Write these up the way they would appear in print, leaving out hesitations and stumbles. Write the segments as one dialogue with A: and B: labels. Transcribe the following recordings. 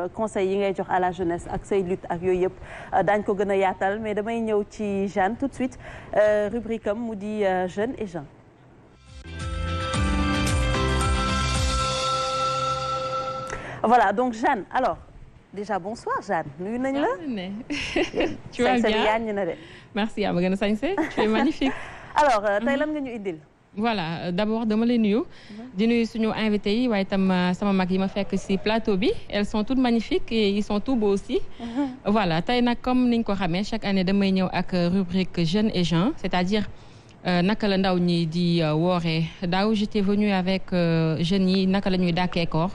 A: conseil yi ngay jox à la jeunesse ak say lutte ak yooyu yëpp daañ ko gën a yaatal mais damay ñëw ci Jeanne tout de suite rubrique am mu di Jeunes et Gens. Voilà donc Jeanne alors déjà bonsoir Jeanne nuyu nañ la.
B: tu vas bien
A: na de.
B: merci yaa ma gën a sañse tu es magnifique.
A: alors tey lan nga ñu indil.
B: voilà d'abord dama lay nuyu. di nuyu suñu invités yi waaye itam sama mag yi ma fekk ci plateau bi elles sont toutes magnifiques et ils sont tous beaux aussi. voilà tey nag comme niñ ko xamee chaque année damay ñëw ak rubrique Jeunes et Gens c'est-à-dire naka la ndaw ñi di wooree daaw j'étais venue avec jeunes yi naka la ñuy dàkkee koor.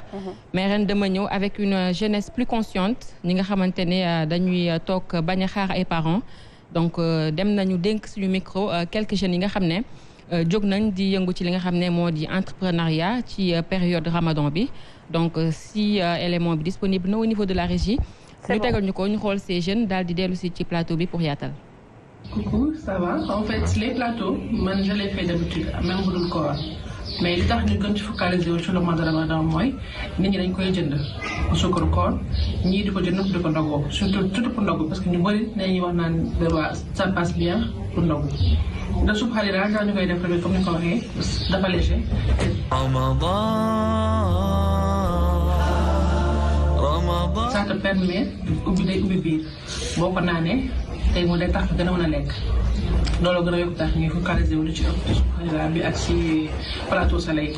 B: mais ren dama ñëw avec une jeunesse plus consciente ñi nga xamante ne dañuy toog bañ a xaar ay parents donc dem nañu dénk suñu micro quelques jeunes yi nga xam ne. jóg nañ di yëngu ci li nga xam ne moo di entrepreneuriat ci période Ramadan bi donc si élément bi disponible na au niveau de la régie. ñu tegal ñu ko ñu xool ces jeunes daal di dellu si ci plateau bi pour yaatal.
C: coucou ça va en fait les plateaux man je les fais d'habitude même bu dul koor mais li tax ñu gën ci focaliser wu sur le mois de Ramadan mooy nit ñi dañ koy jënd pour sukkaru koor ñii di ko jënd di ko ndogoo surtout pour ndogu parce que ñu bëri dañuy wax naan ça passe bien pour ndogu. da suuf xarit daal daal ñu koy def rek comme ni ko waxee dafa léger. ça te permet ubbi biir boo ko naanee tey mu day tax gën a mën a lekk loolu gën a yokk tax ñuy focaliser wu lu ci ëpp suuf xarit bi ak si plateau soleil.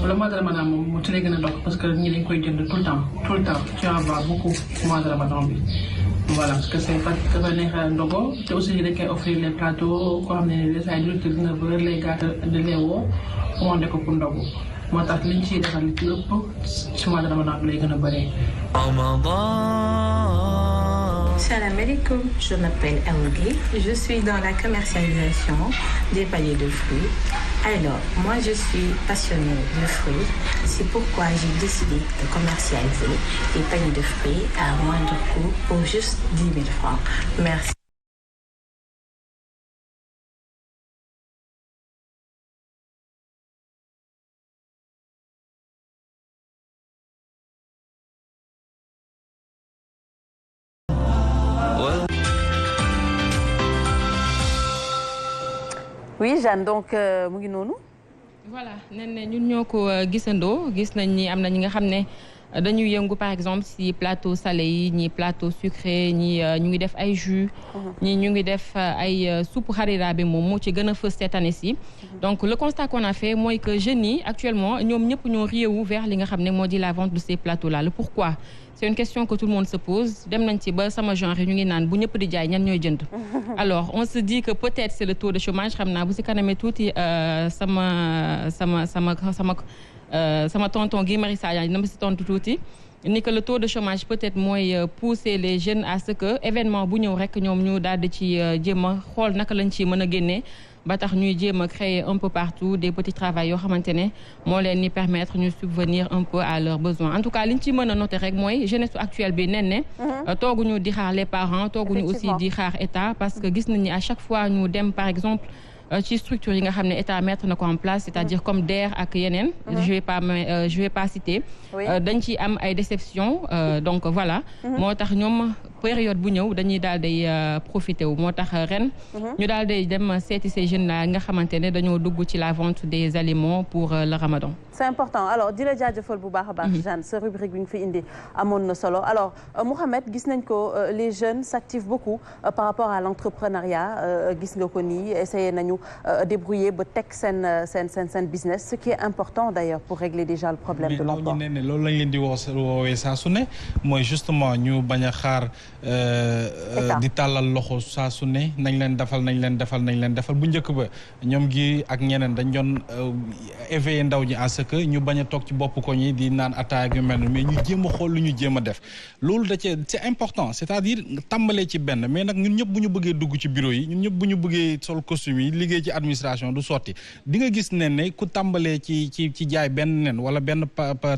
C: le mois de Ramadan moom ci lay gën a dox parce que ñi dañ koy jënd tout le temps tu en vois beaucoup mois de Ramadan bi voilà parce que c'est pas dafa neex a ndogo te aussi dañ koy offrir les plateaux koo xam ne les ay jullit dina bëri les gâteaux de leewoo commandé ko pour ndogu moo tax liñ ciy defal li ci ëpp ci mois de Ramadan bi lay gën a bëree.
D: Salam alaikum, je m'appelle Aougui, je suis dans la commercialisation des paniers de fruits. Alors, moi je suis passionnée de fruits, c'est pourquoi j'ai décidé de commercialiser des paniers de fruits à moindre coût pour juste 10 000 francs. Merci.
A: oui Jeanne donc mu ngi noonu.
B: voilà nen ne ñun ñoo ko gisandoo gis nañ ni am na ñi nga xam ne dañuy yëngu par exemple si plateau salé yi ñi plateau sucré ñi ñu ngi def ay jus. ñi ñu ngi def ay soupe harira bi moom moo ci gën a fës cette année ci. donc le constat qu'on a fait mooy que jeunes yi actuellement ñoom ñëpp ñoo réewu vers li nga xam ne moo di la vente de ces plateaux là le pourquoi. c'est une question que tout le monde se pose dem nañ ci ba sama genre ñu ngi naan bu ñëpp di jaay ñan ñooy jënd. alors on se dit que peut-être c'est le taux de chômage xam naa bu ci kanamee tuuti sama tonton Guy Marius Sagna dina ma ci tontu tuuti ni que le taux de chômage peut-être mooy pousser les jeunes à ce que événement bu ñëw rek ñoom ñu daal di ci jéem a xool naka lañ ci mën a génnee. ba tax ñuy jéem a créer un peu partout des petits travaux yoo xamante ne moo leen ni permettre ñu subvenir un peu à leurs besoins en tout cas liñ ci mën a noter rek mooy jeunesse actuelle bi nen ne tooguñu di xaar les parents tooguñu aussi di xaar état parce que gis nañ ni à chaque fois ñu dem par exemple ci structure yi nga xam ne état mettre na ko en place c'est-à-dire comme DER ak yeneen je vais pas citer dañ ci am ay déceptions donc voilà moo tax ñoom période bu ñëw dañuy daal day profité wu moo tax ren ñu daal day dem seeti ces jeunes là nga xamante ne dañoo dugg ci la vente des aliments pour le Ramadan.
A: c'est important alors di la jaajëfal bu baax a baax Jeanne sa rubrique bi nga fi indi amoon na solo alors Mouhamed gis nañ ko les jeunes s'activent beaucoup par rapport à l'entrepreneuriat gis nga ko nii essayé nañu débrouiller ba teg seen business ce qui est important d'ailleurs pour régler déjà le problème de l'emploi.
E: mais ne loolu lañ leen di woowee saa su ne mooy justement ñu bañ a xaar di tàllal loxo saa su ne nañ leen defal bu njëkk ba ñoom gi ak ñeneen dañ doon éveiller ndaw ñi à ce que ñu bañ a toog ci bopp koñ yi di naan attaque yu mel mais ñu jéem a xool lu ñu jéem a def loolu da cee c'est important c'est-à-dire nga tàmbalee ci benn mais nag ñun ñëpp bu ñu bëggee dugg ci bureau yi ñun ñëpp bu ñu bëggee sol costume yi liggéey ci administration du sotti di nga gis ne ku tàmbalee ci jaay benn nen wala benn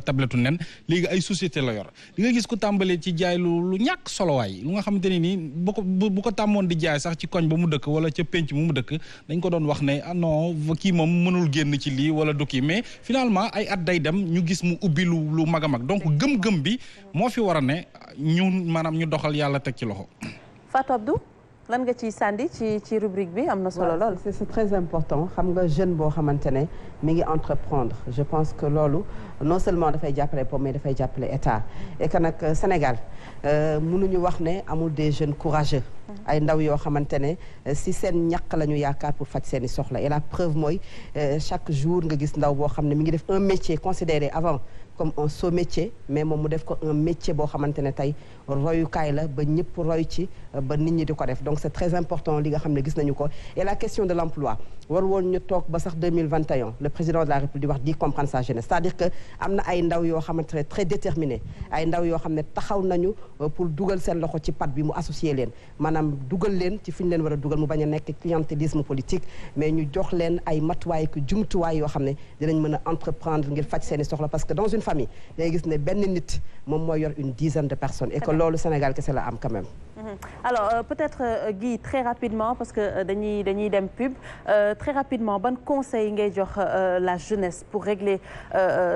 E: tablettu nen léegi ay société la yor di nga gis ku tàmbalee ci jaay lu ñàkk solowaay lu nga xamante ne nii bu ko tàmmoon di jaay sax ci koñ ba mu dëkk wala ca penc mu dëkk dañ ko doon wax ne ah non kii moom mënul génn ci lii wala du kii mais finalement ay at day dem ñu gis mu ubbi lu mag a mag donc gëm-gëm bi moo fi war a ne maanaam ñu doxal yàlla teg ci loxo.
A: Fatou Abdou lan nga ciy sànni ci rubrique bi am na solo lool.
F: c'est très important xam nga jeune boo xamante ne mi ngi entreprendre je pense que loolu non seulement dafay jàppale pour mais dafay jàppale état et que nag Sénégal mënuñu wax ne amul des jeunes courageux. ay ndaw yoo xamante ne si seen ñàkk la ñu yaakaar pour faj seen i soxla et la preuve mooy chaque jour nga gis ndaw boo xam ne mi ngi def un métier considéré avant comme un sot métier mais moom mu def ko un métier boo xamante ne tey royukaay la ba ñëpp roy ci ba nit ñi di ko def donc c'est très important li nga xam ne gis nañu ko et la question de l'emploi war woon ñu toog ba sax 2021 le président de la République di wax di comprendre sa jeunesse c'est-à-dire que am na ay ndaw yoo xamante ne très déterminés ay ndaw yoo xam ne taxaw nañu pour dugal seen loxo ci pat bi mu associé leen maanaam dugal leen ci fi ñu leen war a dugal mu bañ a nekk clientélisme politique mais ñu jox leen ay matuwaay ku jumtuwaay yoo xam ne dinañ mën a entreprendre ngir faj seen i soxla parce que dans une famille day gis ne benn nit moom mooy yor une dizaine de personnes et que loolu Sénégal kese la am quand même.
A: Alors peut-être Guy très rapidement parce que dañuy dem pub très rapidement ban conseil ngay jox la jeunesse pour régler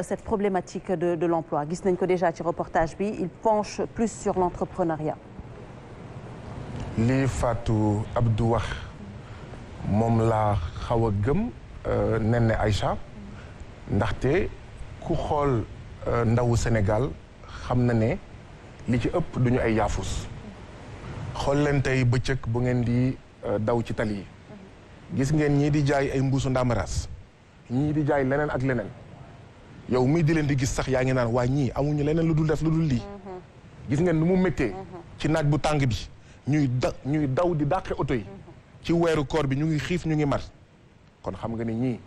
A: cette problématique de l'emploi gis nañ ko déjà ci reportage bi il penche plus sur l'entrepreneuriat.
G: li Fatou Abdou wax moom laa xaw a gëm Néné Aïcha ndaxte ku xool ndawu Sénégal xam na ne li ci ëpp duñu ay yaafus xool leen tey bëccëg bu ngeen di daw ci tali yi gis ngeen ñii di jaay ay mbuusu ndamaraas ñii di jaay leneen ak leneen yow mii di leen di gis sax yaa ngi naan waa ñii amuñu leneen lu dul def lu dul lii gis ngeen nu mu méttee ci naaj bu tàng bi ñuy daw di dàqe oto yi ci weeru koor bi ñu ngi xiif ñu ngi mar kon xam nga ni ñii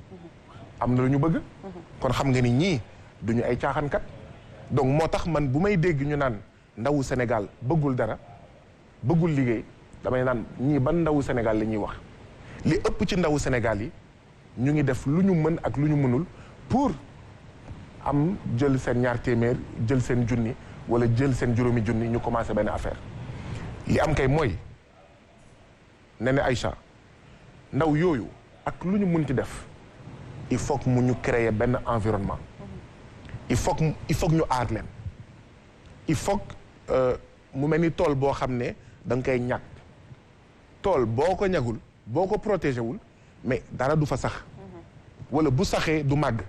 G: am na lu ñu bëgg kon xam nga ni ñii duñu ay caaxaankat donc moo tax man bu may dégg ñu naan ndawu Sénégal bëggul dara bëggul liggéey damay naan ñii ban ndawu Sénégal la ñuy wax li ëpp ci ndawu Sénégal yi ñu ngi def lu ñu mën ak lu ñu mënul pour am jël seen ñaar téeméer jël seen junni wala jël seen juróomi junni ñu commencé benn affaire li am kay mooy Néné Aïcha ndaw yooyu ak lu ñu munti def il faut que mu ñu créer benn environnement il faut que ñu aar leen il faut que mu mel ni tool boo xam ne da nga koy ñàkk tool boo ko ñagul boo ko protégé wul mais dara du fa sax wala bu saxee du màgg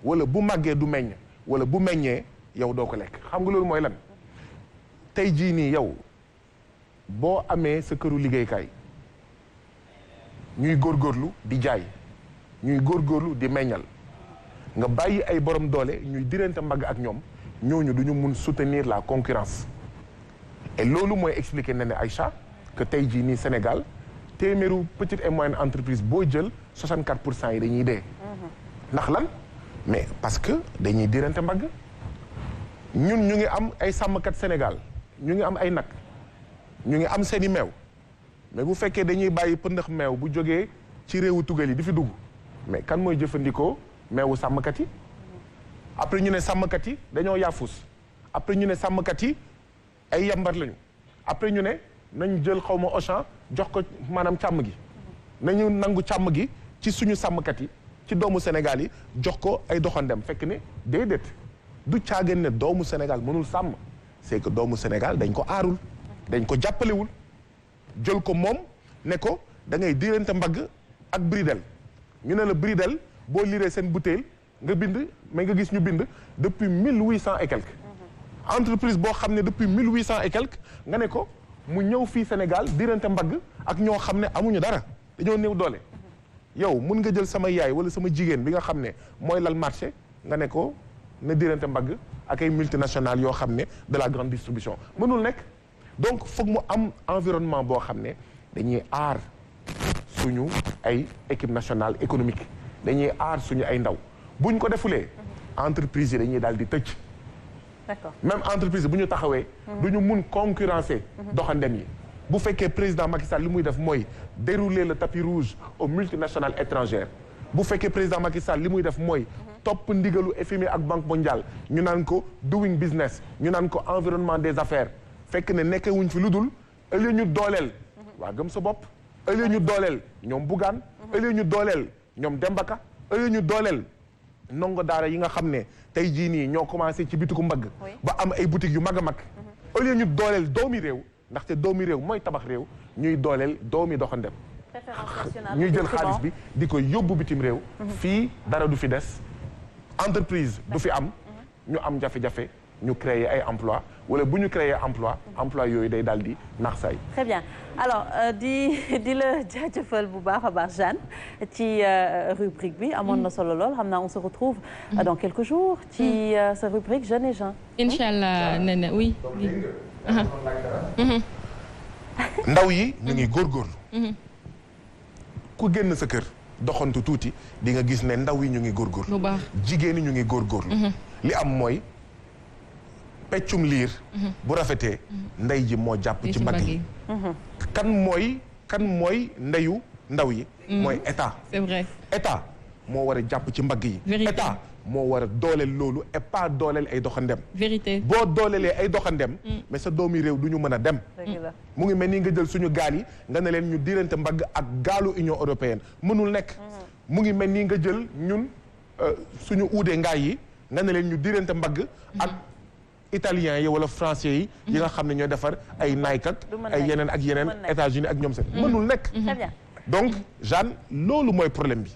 G: wala bu màggee du meññ wala bu meññee yow doo ko lekk xam nga loolu mooy lan tey jii nii yow boo amee sa këru liggéeykaay ñuy góorgóorlu di jaay ñuy góorgóorlu di meññal nga bàyyi ay borom doole ñuy dirante mbagg ak ñoom ñooñu du ñu mun soutenir la concurrence et loolu mooy expliquer Néné Aïcha que tey jii nii Sénégal téeméeru petite et moyenne entreprise boo jël 64% yi dañuy dee. ndax lan mais parce que dañuy dirante mbagg ñun ñu ngi am ay sàmmkat Sénégal ñu ngi am ay nag ñu ngi am seeni meew mais bu fekkee dañuy bàyyi pëndax meew bu jógee ci réewu tugal yi di fi dugg mais kan mooy jëfandikoo meewu sàmmkat yi après ñu ne sàmmkat yi dañoo yaafus après ñu ne sàmmkat yi ay yambar lañu après ñu ne nañ jël xaw ma Auchan jox ko maanaam càmm gi nañu nangu càmm gi ci suñu sàmmkat yi ci doomu Sénégal yi jox ko ay doxandem fekk ne déedéet du caagen ne doomu Sénégal mënul sàmm c'est que doomu Sénégal dañ ko aarul dañ ko jàppalewul jël ko moom ne ko da ngay diirante mbagg ak bridel ñu ne la bridel boo liree seen bouteille nga bind mais nga gis ñu bind depuis 1800 et quelques entreprise boo xam ne depuis 1800 et quelques nga ne ko mu ñëw fii Sénégal diirante mbagg ak ñoo xam ne amuñu dara dañoo néew doole yow mun nga jël sama yaay wala sama jigéen bi nga xam ne mooy lal marché nga ne ko ne diirante mbagg ak ay multinationales yoo xam ne de la grande distribution mënul nekk donc foog mu am environnement boo xam ne dañuy aar suñu ay équipe nationale économique dañuy aar suñu ay ndaw buñ ko defulee entreprise yi dañuy daal di tëj.
A: D'accord.
G: même entreprise bu ñu taxawee. du ñu mun concurrencer. doxandem yi bu fekkee président Macky Sall li muy def mooy dérouler le tapis rouge aux multinationales étrangères bu fekkee président Macky Sall li muy def mooy. topp ndigalu FMI ak Banque mondiale ñu naan ko doing business ñu naan ko environnement des affaires fekk ne nekkee wuñ fi lu dul ëllëg ñu dooleel. waa gëm sa bopp ëllëg ñu dooleel ñoom Bougane. ëllëg ñu dooleel ñoom Demba Ka ëllëg ñu dooleel. ndongo daara yi nga xam ne tey jii nii ñoo commencé ci bitiku mbagg ba am ay boutiques yu mag a mag au lieu ñu dooleel doomi réew ndaxte doomi réew mooy tabax réew ñuy dooleel doomi doxandem ñuy jël xaalis bi di ko yóbbu bitim réew fii dara du fi des entreprise du fi am ñu am jafe-jafe ñu créer ay emploi wala bu ñu créer emploi yooyu day daal di nax saay.
A: Très bien alors di la jaajëfal bu baax a baax Jeanne ci rubrique bi amoon na solo lool xam naa on se retrouve dans quelques jours ci sa rubrique Jeune et Jean.
B: Inch'Allah Nene oui.
G: ndaw yi ñu ngi góorgóorlu. ku génn sa kër doxantu tuuti di nga gis ne ndaw yi ñu ngi góorgóorlu.
B: bu baax
G: jigéen ñi ñu ngi góorgóorlu. li am mooy. peccum liir bu rafetee ndey ji moo jàpp ci mbagg yi kan mooy ndeyu ndaw yi mooy état
B: c'est vrai
G: état moo war a jàpp ci mbagg yi état moo war a dooleel loolu et pas dooleel ay doxandem
B: vérité
G: boo doolelee ay doxandem mais sa doomi réew du ñu mën a dem mu ngi mel ni nga jël suñu gaal yi nga ne leen ñu diirante mbagg ak gaalu Union européenne mënul nekk mu ngi mel ni nga jël ñun suñu uude ngaay yi nga ne leen ñu diirante mbagg ak italiens yi wala français yi yi nga xam ne ñooy defar ay Nike ak ay yeneen ak yeneen États-Unis ak ñoom seen mënul nekk donc Jeanne loolu mooy problème bi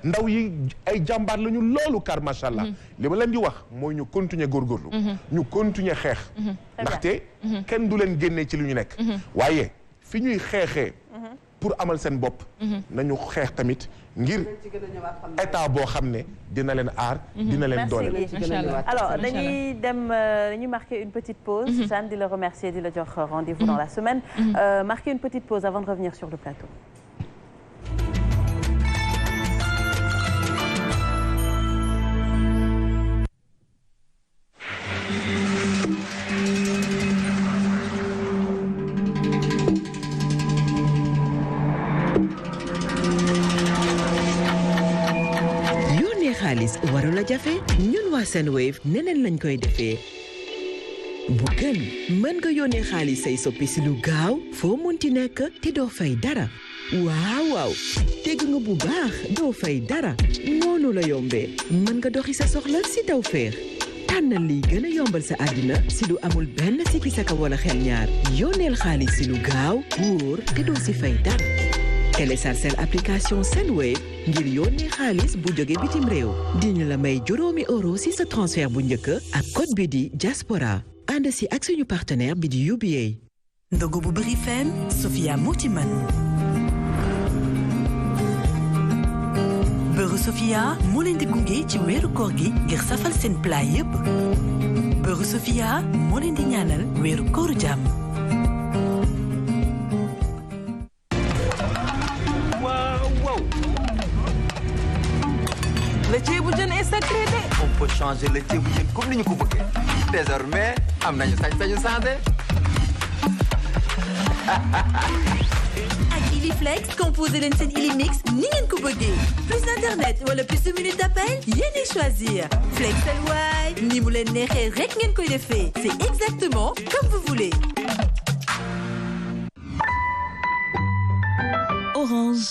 G: ndaw yi ay jàmbaar lañu loolu car macha allah li ma leen di wax mooy ñu continuer góorgóorlu ñu continuer xeex ndaxte kenn du leen génnee ci li ñu nekk waaye fi ñuy xeexee pour amal seen bopp nañu xeex tamit ngir état boo xam ne dina leen aar dina leen dooleel
A: alors dañuy marquer une petite pause Jeanne di la remercier di la jox rendez-vous dans la semaine marquer une petite pause avant de revenir sur le plateau.
H: xaalis warul a jafe ñun waa Senwave neneen lañ koy defee bu gën mën nga yónnee xaalis say soppi si lu gaaw foo munti nekk te doo fay dara waaw teg nga bu baax doo fay dara noonu la yombee mën nga doxi sa soxla si Tawfekh tànnal liy gën a yombal sa àddina si lu amul benn sikki saka wala xel ñaar yónneel xaalis si lu gaaw wóor te doo si fay dara téléchargeel application Senwave ngir yónnee xaalis bu jóge bitim réew diñu la may €juróomi si sa transfert bu njëkk ak code bi di diaspora ànd si ak suñu partenaire bi di UBA.
I: ndogu bu bëri fen Sofia moo ci mën. beurre Sofia moo leen di gunge ci weeru koor gi ngir safal seen plat yépp beurre Sofia moo leen di ñaanal weeru kooru jàmm.
J: Le ceebu jën est sacré de. On peut changer le ceebu jën comme ni ñu ko bëggee. Désormais am nañu sañ-sañu changé.
I: ak Iliflex composé leen seen Ilimix ni ngeen ko bëggee. plus d'internet wala plus de minutes d'appel yéenay choisir. Flexel waay ni mu leen neexee rek ngeen koy defee. C'est exactement comme vous voulez. Orange.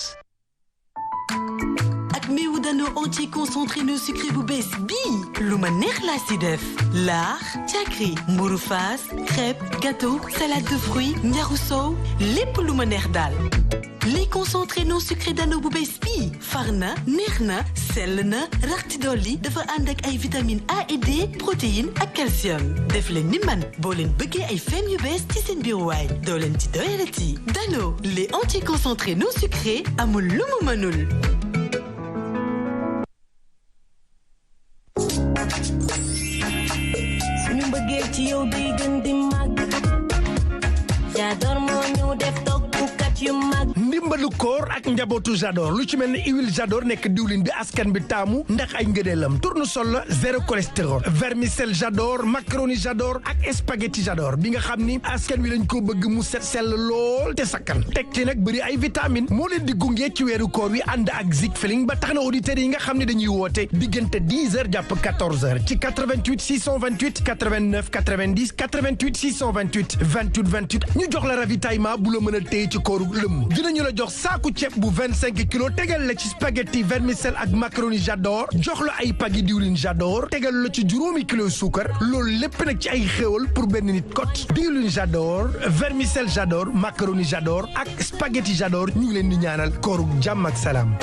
I: meewu Dano entier concentré no sucré bu bees bii lu ma neex laa si def laax cakri mburu faas crêpe gâteau salade de fruits njaru sow lépp lu ma neex daal li concentré non sucré Dano bu bees bii far na neex na sell na rax ci dolli dafa ànd ak ay vitamine A et D protéines ak calcium def leen ni man boo leen bëggee ay fem yu bees ci seen biir waay doo leen ci doyalati Dano les entier concentré non sucré amul lu mu mënul
K: suñu mbëggeel ci yow day gën di màgg j'adore moo ñu def tokkukat ndimbalu koor ak njabootu Jador lu ci mel ni huile Jador nekk diwlin bi askan bi taamu ndax ay ngëneelam tournesol la zéro cholestérol vermicelle Jador macaroni Jador ak spaghetti Jador bi nga xam ni askan wi lañ ko bëgg mu set sell lool te sakkan teg ci nag bëri ay vitamine moo leen di gunge ci weeru koor wi ànd ak Zik Feeling ba tax na auditeurs yi nga xam ne dañuy woote diggante 10h jàpp 14h ci 88 628 89 90 88 628 28 28 ñu jox la ravitaillement bu la mën a téye ci kooru lëmm dinañu la jox saaku ceeb bu 25 kilos tegal la ci spaghetti vermicelle ak macaroni Jador jox la ay pagi diwlin Jador tegal la ci juróomi kilo suukar loolu lépp nag ci ay xéwal pour benn nit kot diwlin Jador vermicelle Jador macaroni Jador ak spaghetti Jador ñu ngi leen di ñaanal kooru jàmm ak salaam.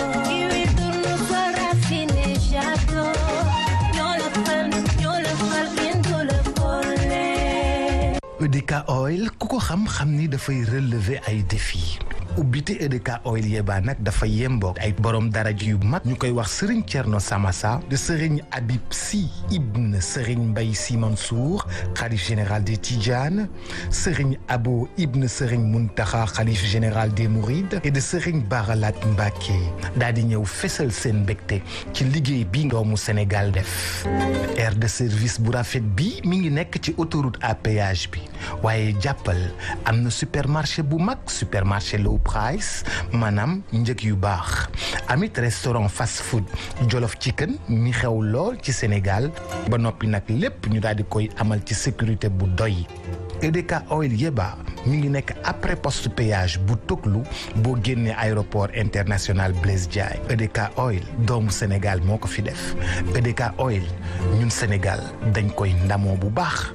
K: EDK Oil ku ko xam ni dafay relever ay défis ubbite EDK Oil Yeba nag dafa yemboog ay borom daraja yu mag ñu koy wax Serigne Thierno Samassa de Serigne Habib Sy ibn Serigne Mbaye Sy Mansour xalif général des Tidjanes Serigne Abo ibn Serigne Mountakha xalif général des Mourides et de Serigne Baralat Mbacké daal di ñëw fesal seen mbégte ci liggéey bi doomu Sénégal def aire de service bu rafet bi mi ngi nekk ci autoroute à péage bi waaye jàppal am na supermarché bu mag supermarché low price maanaam njëg yu baax amit restaurant fast food Jollof Chicken mi xew lool ci Sénégal ba noppi nag lépp ñu daal di koy amal ci sécurité bu doy EDK Oil Yeba mi ngi nekk après poste péage bu Toglu boo génnee aéroport international Blaise Diagne EDK Oil doomu Sénégal moo ko fi def EDK Oil ñun Sénégal dañ koy ndamoo bu baax.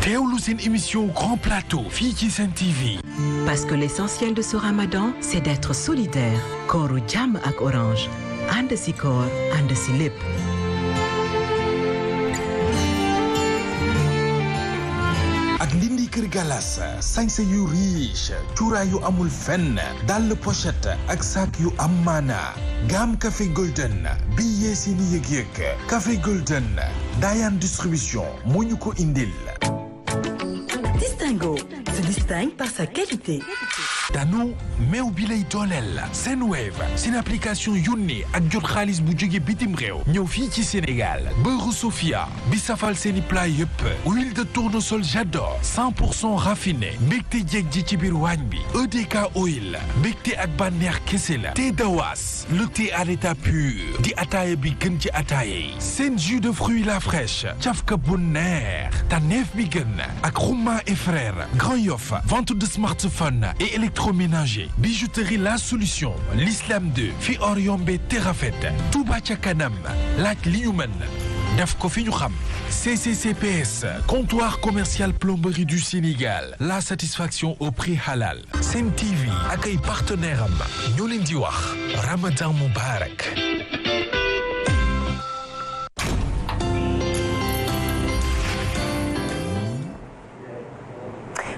L: teewlu seen émission Grand Plateau fii ci Sen TV.
H: Parce que l'essentiel de ce Ramadan, c'est d'être solidaire. Kooru jàmm ak Orange. ànd si koor, ànd si lépp.
L: ak Ndindi Kër Galas sañse yu riche cuuraay yu amul fenn dàll pochette ak sac yu am maana gamme café golden bi yee si ni yëg-yëg café golden Dayan distribution moo ñu ko indil.
I: Distingo se distingue par sa qualité.
L: Dano meew bi lay dooleel Senwave seen application yónnee ak jot xaalis bu jóge bitim réew ñëw fii ci Sénégal beurre Sofia bi safal seeni plat yëpp huile de tournesol Jador 100% raffiné mbégte jeeg ji ci biir waañ bi EDK Oil mbégte ak bànneex kese la thé Dawas le thé à l'état pur di ataaya bi gën ci ataaya yi seen jus de fruits la fraîche cafka bu neex tànneef bi gën ak Xuma et frères Grand Yoff vente de smartphone et électroménager bijouterie la solution l'Islam 2 fi or yombe terafet Touba ca kanam laaj li ñu mën def ko fi ñu xam CCCPS comptoir commercial plomberie du Sénégal la satisfaction au prix halal Sen TV ak ay partenaire am ñoo leen di wax Ramadan Moubarak.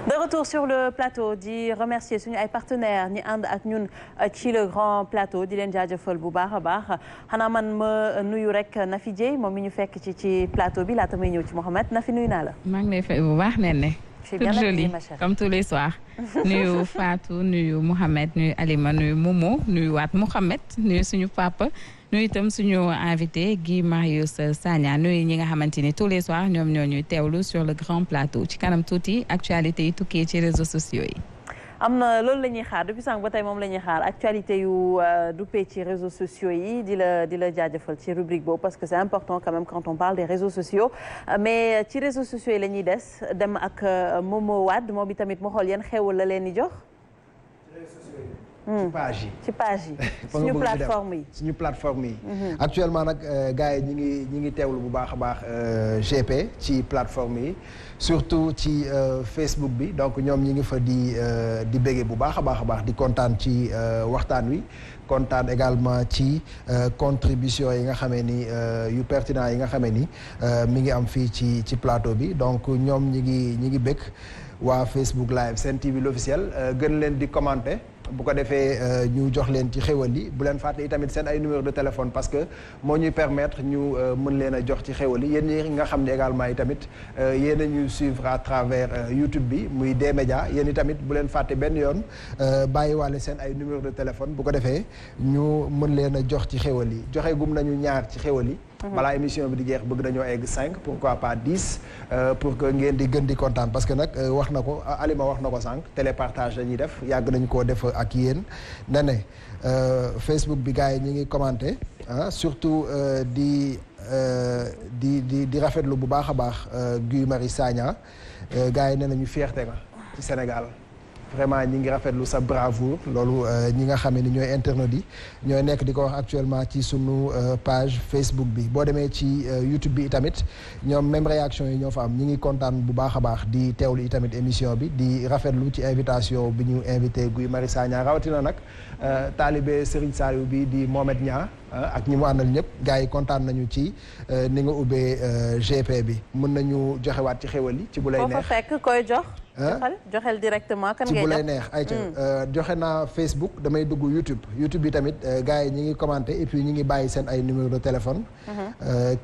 A: De retour sur le plateau di remercier suñu ay partenaires ñi ànd ak ñun ci le grand plateau di leen jaajëfal bu baax a baax xanaa man ma nuyu rek Nafi Dieye moom mi ñu fekk ci plateau bi laata may ñëw ci Mohamed Nafi nuyu naa la.
B: maa ngi lay fay bu baax Néné. toute jolie comme tous les soirs. nuyu Fatou nuyu Mohamed nuyu Alima nuyu Momo nuyu waat Mohamed nuyu suñu papa. nuyu itam suñu invité Guy Marius Sagna nuyu ñi nga xamante ni tous les soirs ñoom ñoo ñuy teewlu sur le grand plateau ci kanam tuuti actualité yi tukkee ci réseaux sociaux yi.
A: am na loolu la ñuy xaar depuis sànq ba tey moom la ñuy xaar actualité yu duppee ci réseaux sociaux yi di la jaajëfal ci rubrique boobu parce que c'est important quand même quand on parle des réseaux sociaux mais ci réseaux sociaux yi la ñuy dem ak Momo Wade moom itamit mu xool yan xewal la leen di jox.
M: ci page yi
A: suñu plateforme yi
M: actuellement nag gars yi ñi ngi teewlu bu baax a baax GP ci plateforme yi surtout ci Facebook bi donc ñoom ñi ngi fa di béggee bu baax a baax di kontaan ci waxtaan wi kontaan également ci contribution yi nga xamee ni yu pertinent yi nga xamee ni mi ngi am fii ci plateau bi donc ñoom ñi ngi bégg waa Facebook live Sen TV l'officiel gën leen di commenter bu ko defee ñu jox leen ci xéwal yi bu leen fàtte itamit seen ay numéro de téléphone parce que moo ñuy permettre ñu mën leen a jox ci xéwal yi yéen ñi nga xam ne également itamit yéen a ñuy suivre à travers YouTube bi muy D-Média yéen itamit bu leen fàtte benn yoon bàyyiwaale seen ay numéro de téléphone bu ko defee ñu mën leen a jox ci xéwal yi joxe gum nañu ñaar ci xéwal yi. balaa émission bi di jeex bëgg nañoo egg 5 pourquoi pas 10 pour que ngeen di gën di kontaan parce que nag wax na ko Alima wax na ko sànq télépartage la ñuy def yàgg nañu koo def ak yéen ne Facebook bi gars yi ñu ngi commenté surtout di rafetlu bu baax a baax Guy Marius Sagna gars yi nee nañu fierté nga ci Sénégal vraiment ñi ngi rafetlu sa bravoure loolu ñi nga xam ne ñooy internautes yi ñooy nekk di ko wax actuellement ci sunu page Facebook bi boo demee ci YouTube bi itamit ñoom même réaction yi ñoo fa am ñi ngi kontaan bu baax a baax di teewlu itamit émission bi di rafetlu ci invitation bi ñu invité Guy Marius Sagna rawatina nag taalibe Serigne Saliou bi di Mohamed Niang ak ñi mu àndal ñëpp gars yi kontaan nañu ci ni nga ubbee GP bi mën nañu joxewaat ci xéwal yi ci bu lay neex
A: foofa fekk koy jox. joxel directement kan ngay jox
M: ci bu lay neex ayca joxe naa Facebook damay dugg YouTube bi tamit gars yi ñi ngi commenté et puis ñi ngi bàyyi seen ay numéro de téléphone.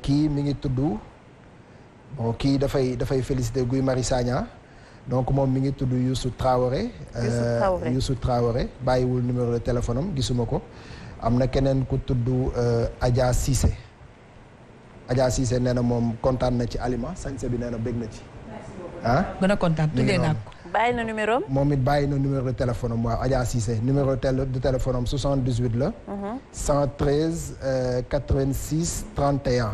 M: kii mi ngi tudd bon kii dafay féliciter Guy Marius Sagna donc moom mi ngi tudd Youssou Traoré. Youssou Traoré bàyyiwul numéro de téléphone am gisuma ko am na keneen ku tudd Adja Cissé nee na moom kontaan na ci Alima sañse bi nee na bég na ci.
N: gën a kontaan tuddee naa ko.
A: bàyyi na numéro am.
M: moom it bàyyi na numéro de téléphone am waaw Adja Cissé numéro de téléphone am 78 la. 113 86 31.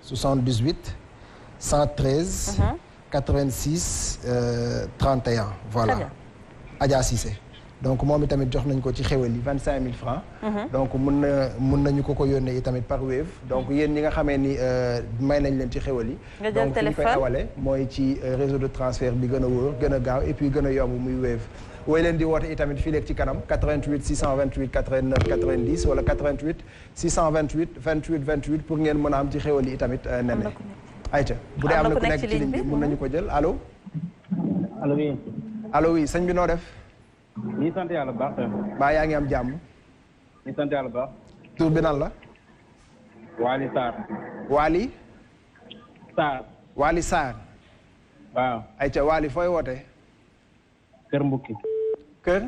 M: 78 113. 86 31 voilà. Adja Cissé donc moom itamit jox nañ ko ci xéwal yi 25000 francs. donc mun nañu ko yónnee itamit par Wave donc yéen ñi nga xamee ni may nañ leen ci xéwal yi.
A: nga jël téléphone
M: donc fi ñu koy awale mooy ci réseau de transfert bi gën a wóor gën a gaaw et puis gën a yomb muy Wave. wooy leen di woote itamit fii léegi ci kanam 88 628 89 90 wala 88 628 28 28 pour ngeen mën a am ci xéwal yi itamit nene. ayca bu dee am na ku nekk ci ligne bi mun nañu ko jël allo.
O: allo oui.
M: allo oui sëñ bi noo def.
O: ñi sant yàlla bu baax.
M: baa yaa ngi am jàmm.
O: ñi sant yàlla bu baax.
M: tur bi nan la.
O: Waly Sarr.
M: Waly.
O: Sarr.
M: Waly Sarr.
O: waaw.
M: ayca Waly fooy wootee.
O: Kër Mbukki.
M: Kër.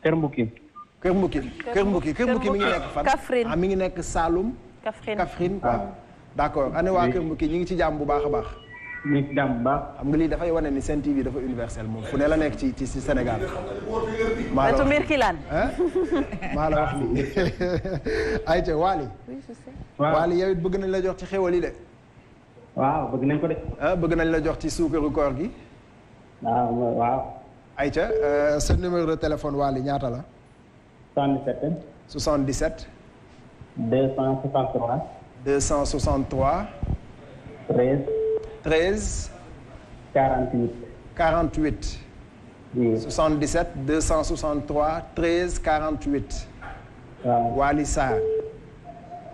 O: Kër Mbukki.
M: Kër Mbukki. Kër Mbukki Kër Mbukki mi ngi nekk fan.
A: Kaffrine
M: mi ngi nekk Saloum. Kaffrine quoi. d'accord ane waa Kër Mbukki ñu ngi ci jàmm bu baax a baax.
O: ñu ngi ci jàmm bu baax.
M: xam nga lii dafay wane ni Sen TV dafa universel moom fu ne la nekk ci Sénégal. maa la wax maa la wax lii. ayca Waly.
O: waaw
M: Waly yow it bëgg nañ la jox ci xéwal yi de.
O: waaw bëgg nañ ko de.
M: bëgg nañ la jox ci suukaru koor gi.
O: waaw.
M: ayca sa numéro de téléphone Waly ñaata la.
O: 77.
M: 77.
O: 263.
M: 263. 13. 48. 48. oui. 77 263 13 48.
O: waaw.
M: Waly Sarr.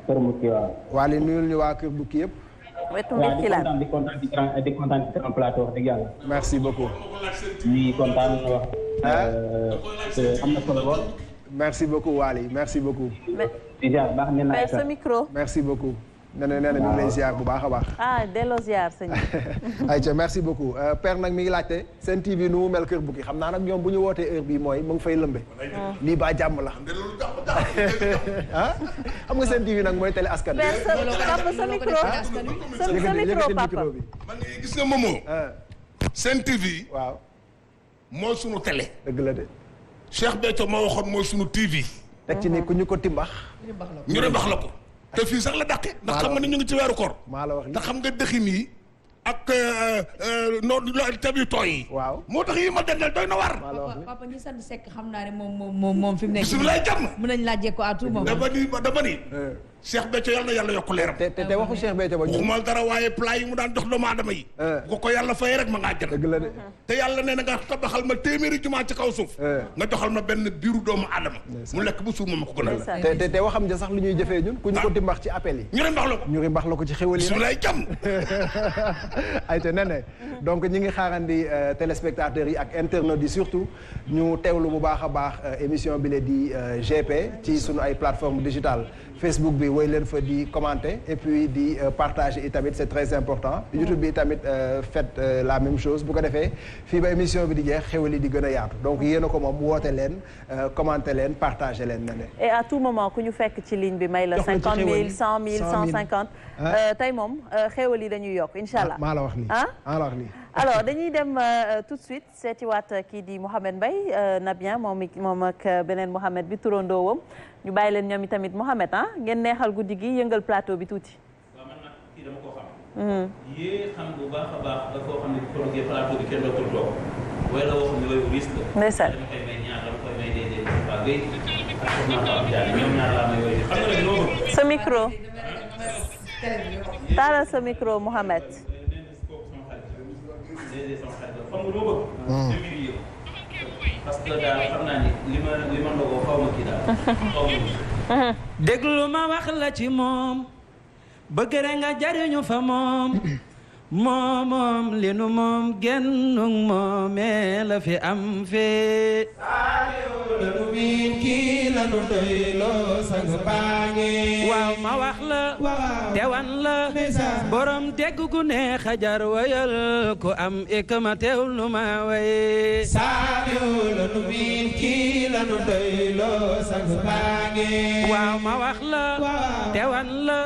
O: Kër Mbukki waaw.
M: Waly nuyul ñu waa Kër Mbukki yëpp.
A: wetu mbir ki la
O: di kontaan ci grand plateau wax dëgg yàlla.
M: merci beaucoup.
O: ñuy kontaan wax. am na solo lool.
M: merci beaucoup Waly merci beaucoup.
O: déjà baax na naa
A: sa micro.
M: merci beaucoup. nee na ñu ngi lay ziar bu baax a baax.
A: delloo ziar sëñ
M: ayca merci beaucoup père nag mi ngi laajte Sen TV nu mu mel Kër Mbukki xam naa nag ñoom bu ñu wootee heure bii mooy mu ngi fay lëmbe. lii ba jàmm la. xam nga Sen TV nag mooy télé askan wi.
A: sa micro sa micro papa.
P: man gis nga Momo. Sen TV.
M: waaw.
P: mooy sunu télé.
M: dëgg la de.
P: Cheikh Béthio moo waxoon mooy sunu TV.
M: teg ci ni ku ñu ko timbax.
P: ñu rebax la ko. te fii sax la dàqe ndax xam nga ni ñu ngi ci weeru koor.
M: maa la wax
P: te xam nga dëxin yi ak noonu tab yu tooy yi.
M: waaw
P: moo tax yi ma dendal doy na war.
N: papa ñi sant Seck xam naa ne moom fi mu nekk.
P: bisimilah jàmm.
N: mën nañ laajee ko à tout moment.
P: dama ni. Cheikh Béthio yàlla na yàlla yokk leeram.
M: te waxu Cheikh Béthio ba ñu.
P: waxumal dara waaye plat yi mu daan jox doomu aadama yi. bu ko yàlla fay rek ma ngaa jël.
M: dëgg la de.
P: te yàlla nee na nga tabaxal ma téeméeri jumaa ci kaw suuf. nga joxal ma benn biiru doomu aadama. mu lekk bu suuf ma ko gën a.
M: te waxam ja sax lu ñuy jëfee ñun. ku ñu ko dimbax ci appel yi.
P: ñu rimbax la ko.
M: ñu rimbax la ko ci xéwal yi.
P: bisimilah jàmm.
M: ayca nene donc ñi ngi xaarandi téléspectateurs yi ak internautes yi surtout ñu teewlu bu baax a baax émission bi la di GP ci sunu ay plateformes digitales Facebook bi woy leen fa di commenter et puis di partager itamit c'est très important YouTube bi tamit faites la même chose bu ko defee fii ba émission bi di jeex xéwal yi di gën a yaatu donc yéen a ko moom woote leen commenter leen partager leen nene
A: et à tout moment ku ñu fekk ci ligne bi may la 50 000 100 000 150 tey moom xéwal yi dañuy yokk incha allah
M: maa la wax lii maa la wax lii
A: alors dañuy dem tout de suite seetiwaat kii di Mouhamed Mbaye na bien moom ak beneen Mouhamed bi turandoowam ñu bàyyi leen ñoom itamit Mouhamed ngeen neexal guddi gi yëngal plateau bi tuuti.
Q: waaw man nag kii dama koo xam. yée xam bu baax a baax da koo xam ne bu ko plateau bi kenn dootul toog waaye la woo xam ne waaye risque la.
A: ndeysaan
Q: dama koy may ñaar dama koy may déedéet waa Guèye ak soxna Fatou Diagne ñoom ñaar laa may woy xam nga nag loo bëgg.
A: sa micro. taalal sa micro Mouhamed.
Q: parce que daal xam naa ni li ma ndogoo xaw ma kii daal.
R: déglu ma wax la ci moom bëgg rek nga jariñu fa moom moom li nu moom gennu moomee la fi am fee. lanu miin kii lanu doyloo sang baange. waaw ma wax la tewan la borom dégg gu neex a jar wayal ku am ikma teewlu ma waye. saaliw lanu miin kii lanu doyloo sang baange. waaw ma wax la tewan la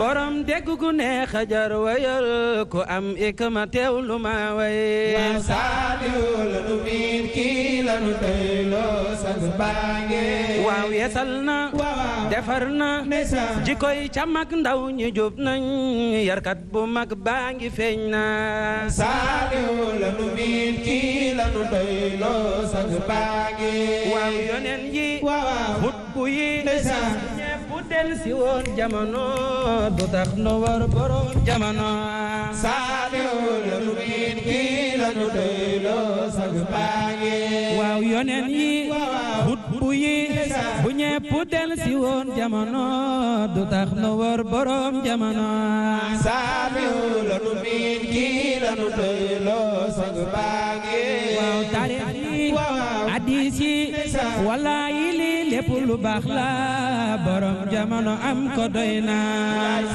R: borom dégg gu neex a jar wayal ku am ikma teewlu ma waye. waaw saaliw lanu miin kii lanu doyloo sang baange. waaw yeesal na defar na jikoy ca mag ndaw ñi jub nañ yarkat bu mag baa ngi feeñ na. saaliw lanu miin kii lanu doyloo sang baange. waaw yonen yi xutbu yi ñepp del si woon jamono du tax no war borom jamono. saaliw lanu miin kii lanu doyloo sang baange. waaw yonen yi xutbu yi bu ñepp del si woon jamono du tax no war borom jamono. saaliw lanu miin kii lanu doyloo sang baange. waaw taarix yi hadiis yi wallaahi li lépp lu baax la borom jamono am ko doy na.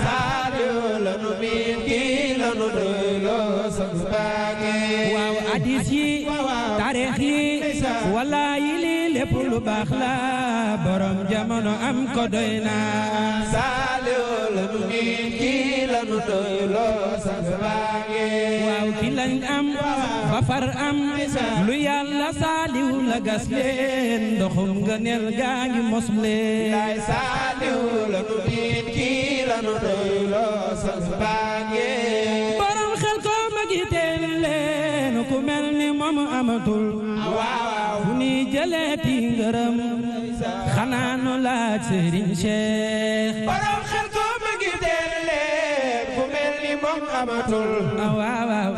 R: saaliw lanu miin kii lanu doyloo sang baange. waaw hadiis yi taarix yi wallaahi li lépp lu baax la borom jamono am ko doy na. saaliw lanu miin kii lanu doyloo sang baange. waaw ki lañ am ba far am lu yàlla saaliw la gas leen ndoxum ngëneel gaa ngi mos leen. saaliw lanu miin kii lanu doyloo sang baange. borom xel ko magi teen leen ku mel ni moom amatul. fu ni jëleeti ngërëm xanaa nu laaj Serigne Cheikh. borom xel ko magi teen leen ku mel ni moom amatul.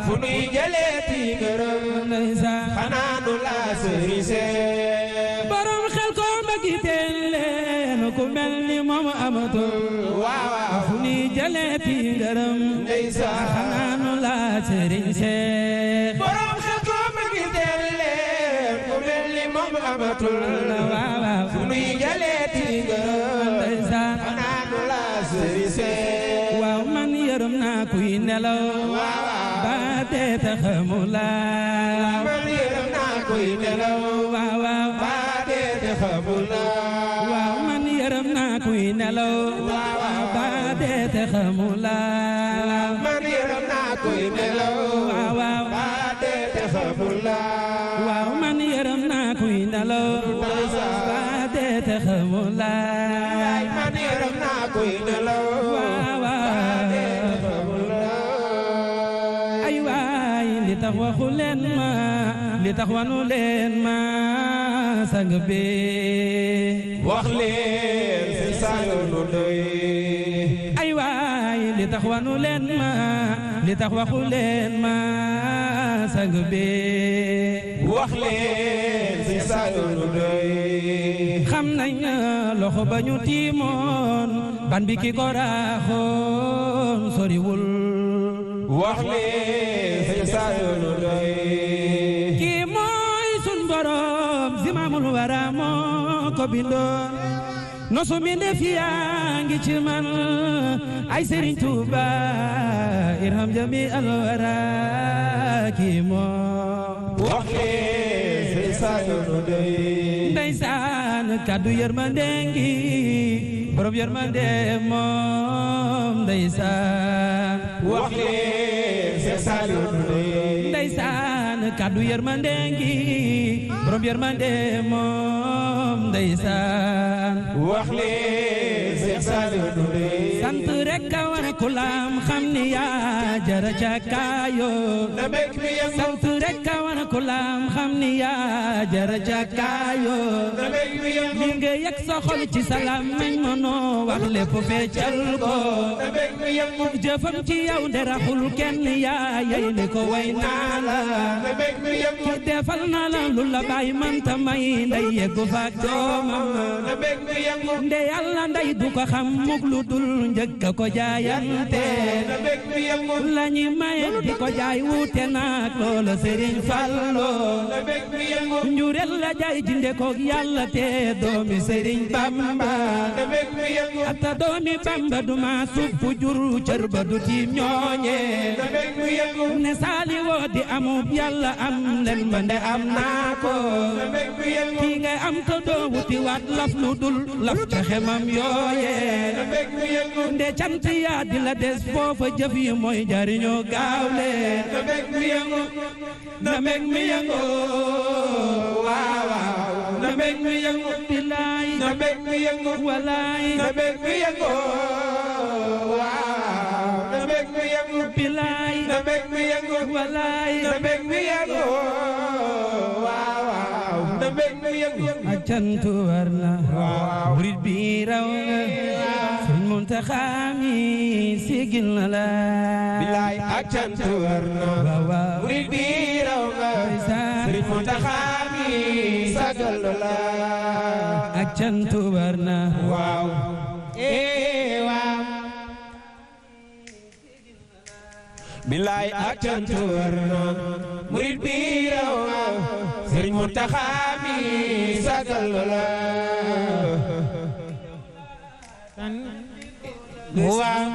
R: fu ni jëleeti ngërëm xanaa nu laaj Serigne Cheikh. borom xel ko magi teen leen ku mel ni moom amatul. fu ni jëleeti ngërëm xanaa nu laaj Serigne Cheikh. borom xel ko magi teen leen ku mel ni moom amatul. fu ni jëleeti ngërëm xanaa nu laaj Serigne Cheikh. waaw man yërëm naa kuy nelaw ba dee te xamulaa. man yërëm naa kuy nelaw ba dee te xamulaa. waaw man yërëm naa kuy nelaw ba dee te xamulaa. man yërëm naa kuy nelaw ba dee te xamulaa. waaw man yërëm naa kuy nelaw ba dee te xamulaa. man yërëm naa kuy nelaw ba dee te xamulaa. ay waay li tax waxu leen ma li tax wanu leen ma sang bi wax leen si saa yoonu doy. ay waay li tax wanu leen ma li tax waxu leen ma sang bi wax leen si saa yoonu doy. xam nañ loxo ba ñu tiimoon ban bi ki ko raaxoon soriwul. wax leen sëñ Saliou nu doy kii mooy sun borom zimaamul wara moo ko bindoon nosu mi def yaa ngi ci man ay Serigne Touba irham jami alwara kii moo wax leen sëñ Saliou nu doy ndeysaan kaddu yërmande ngi borom yërmande moom ndeysaan wax leen sëñ Saliou nu doy ndeysaan kaddu yërmande ngi borom yërmande moom ndeysaan wax leen sëñ Saliou nu doy sant rek a war ku lam xam ni yaa jara cakaayo sant rek a war ku lam xam ni yaa jara cakaayo li nga yëg sa xol ci salaam meñ mënoo wax lépp feccal ko jëfam ci yow de raxul kenn yaa yey ni ko way naa la ki defal na la lu la bàyyi manta may ndey yeggu faak doomam nde yàlla ndey du ko xam muk lu dul njëkk ko jaayante lañi maye di ko jaay wuute naak loola Serigne Fallo njurel la jaay jinde koog yàlla te doomi Serigne Bamba ata doomi Bamba duma suppu jur cër ba du tiim ñooñe ne saali woo di amub yàlla am len ma nde am naa ko kii ngay am to doo wuti waat laf lu dul laf ca xemam yooye nde cant yaa di la des foofa jëf yi mooy jariñoo gaaw leen na meg mi yango waaw waaw na meg mi yango bilaay na meg mi yango walaay na meg mi yango waaw na meg mi yango bilaay na meg mi yango walaay na meg mi yango waaw waaw na meg mi yango acantu war na murid bi raw nga Sëriñ Muntaxa mi sigil na la bilaay acantu war na murid bi raw nga Sëriñ Muntaxa mi sagal na la acantu war na waaw waaw bilaay acantu war na murid bi raw nga Sëriñ Muntaxa mi sagal na la waaw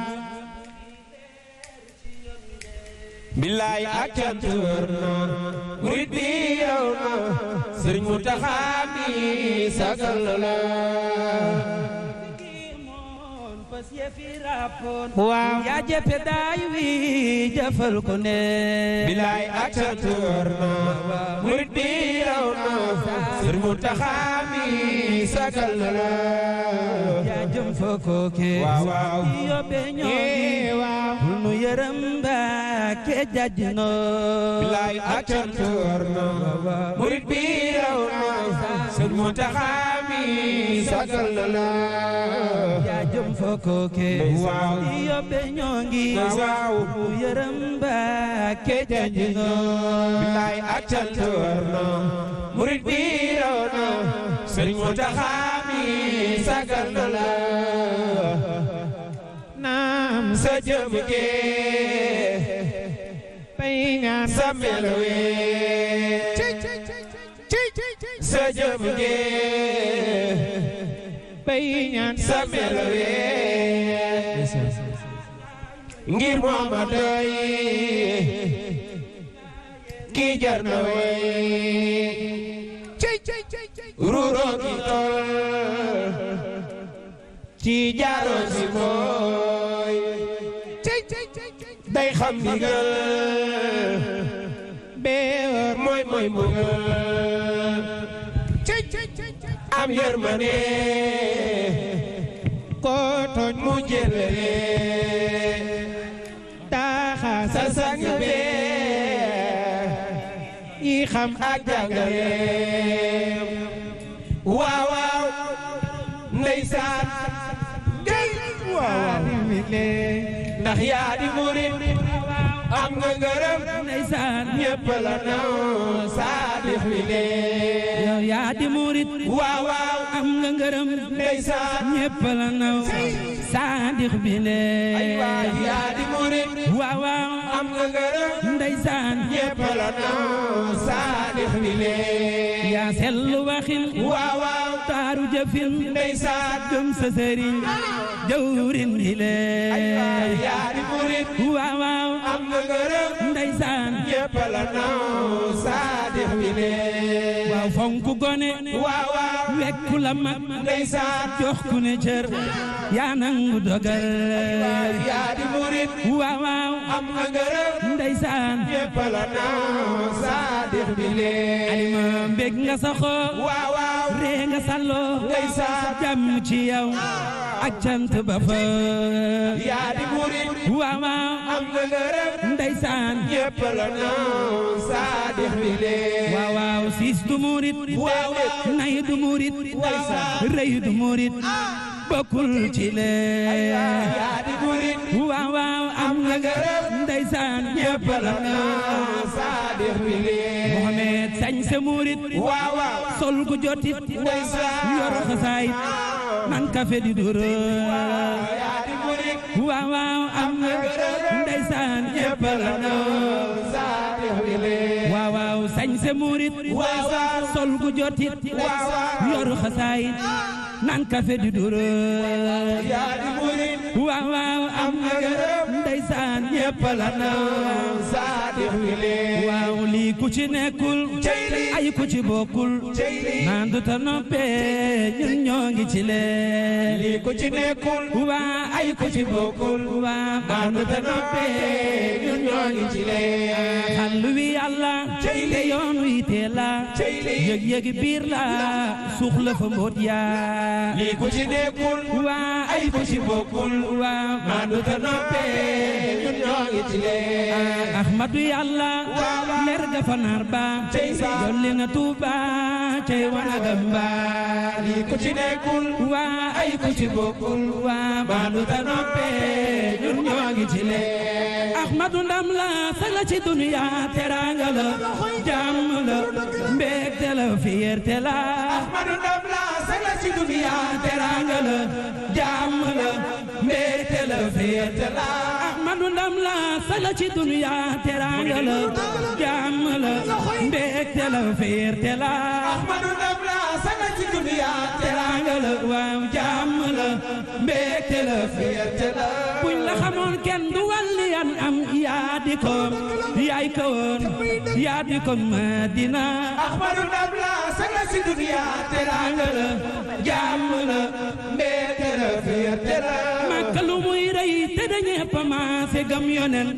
R: bilaay ak cant wër na murid bi yow na Sëriñ Muntaxa mi sagal la waaw yaa jëppe daay wi jëfal ko ne bilaay ak cant wër na murid bi yow na Sëriñ Muntaxa mi sagal la yaa jëm fa kooke waaw yóbbe ñoo waaw nu yërëm ba ke jajno bilaay ak cant wër na murid bi yow na Sëriñ Muntaxa mi sagal la yaa jëm fa kooke waaw yóbbe ñoo ngi waaw nu yërëm ba ke jajno bilaay ak cant wër na murid bi yow na Sëriñ Muntaxa mi sagal na la naam sa jëm ge pay ñaan sa melowe sa jëm ge pay ñaan sa melowe ngir mooma doy ki jar na wey ruuroo ki tol ci jaaroo si mooy day xam ndigal bee mooy mbugal am yërmande koo tooñ mu jëlale taaxa sa sang bee yi xam ak jàngale waaw waaw ndeysaan gay waaw ndax yaa di murid am nga ngërëm ndeysaan ñépp la naw saadix wi lee yow yaa di murid waaw waaw am nga ngërëm ndeysaan ñépp la naw saadix bi lee yaa di murit waaw waaw am nga ngërëm ndeysaan ñépp la naw saadix bi lee yaa sellu waxin waaw waaw taaru jëfin ndeysaan gëm sa sëriñ jawrin bi lee yaa di murit waaw waaw am nga ngërëm ndeysaan ñépp la naw saadix bi lee waaw fonku gone waaw waaw wekku la mag ndeysaan jox ku ne cër yaa nangu dogal yaa di murit waaw waaw am nga ngërëm ndeysaan ñépp la naw saadix bi lee alima mbég nga saxoo waaw waaw ree nga salloo ndeysaan jàmm ci yow ak cant ba fa yaa di murit waaw waaw am nga ngërëm ndeysaan ñépp la naw saadix bi lee waaw waaw siis du murit waaw waaw nay du murit rëy du murit bokkul ci lee yaa di murit waaw waaw am nga ngërëm ndeysaan ñépp la naw saadix bi lee Mohamed sañ sa murit waaw waaw sol gu jotit ndeysaan yor xasaayit nan kafe di duro yaa di murit waaw waaw am nga ngërëm ndeysaan ñépp la naw saadix bi lee waaw waaw sañ sa murit waaw waaw sol gu jotit yor xasaayit nan kafe di duro yaa di murit waaw waaw am nga ngërëm ndeysaan ñépp la naw saadix bi lee waaw lii ku ci nekkul ay ku ci bokkul naan du ta noppee ñun ñoo ngi ci lee lii ku ci nekkul waa ay ku ci bokkul waa naan du ta noppee ñun ñoo ngi ci lee xallu wi yàlla te yoon wi tee la yëg-yëg biir la suux la fa mbóot yaa lii ku ci nekkul waa ay ku ci bokkul waa naan du ta noppee ñun ñoo ngi ci lee Ahmadu yàlla leer ga fa naar ba dolli na Tuuba cey wanagam ba lii ku ci nekkul waa ay ku ci bokkul waa naan du ta noppee ñun ñoo ngi ci lee Ahmadu ndam la sala ci duniya teranga la jàmm la mbégte la fierté la Ahmadu ndam la sala ci duniya teranga la jàmm la mbégte la fierté la Ahmadu ndam la sala ci duniya teranga la jàmm la mbégte la fierté la Ahmadu ndam la sala ci duniya teranga la waaw jàmm la mbégte la fierté la buñ la xamoon kenn du walli yan am yaa di ko yaay ko woon yaa di ko Madina Ahmadu ndam la sala ci duniya teranga la jàmm la mbégte la fierté la Makka lu muy rëy te dañee pa maase gëm yonen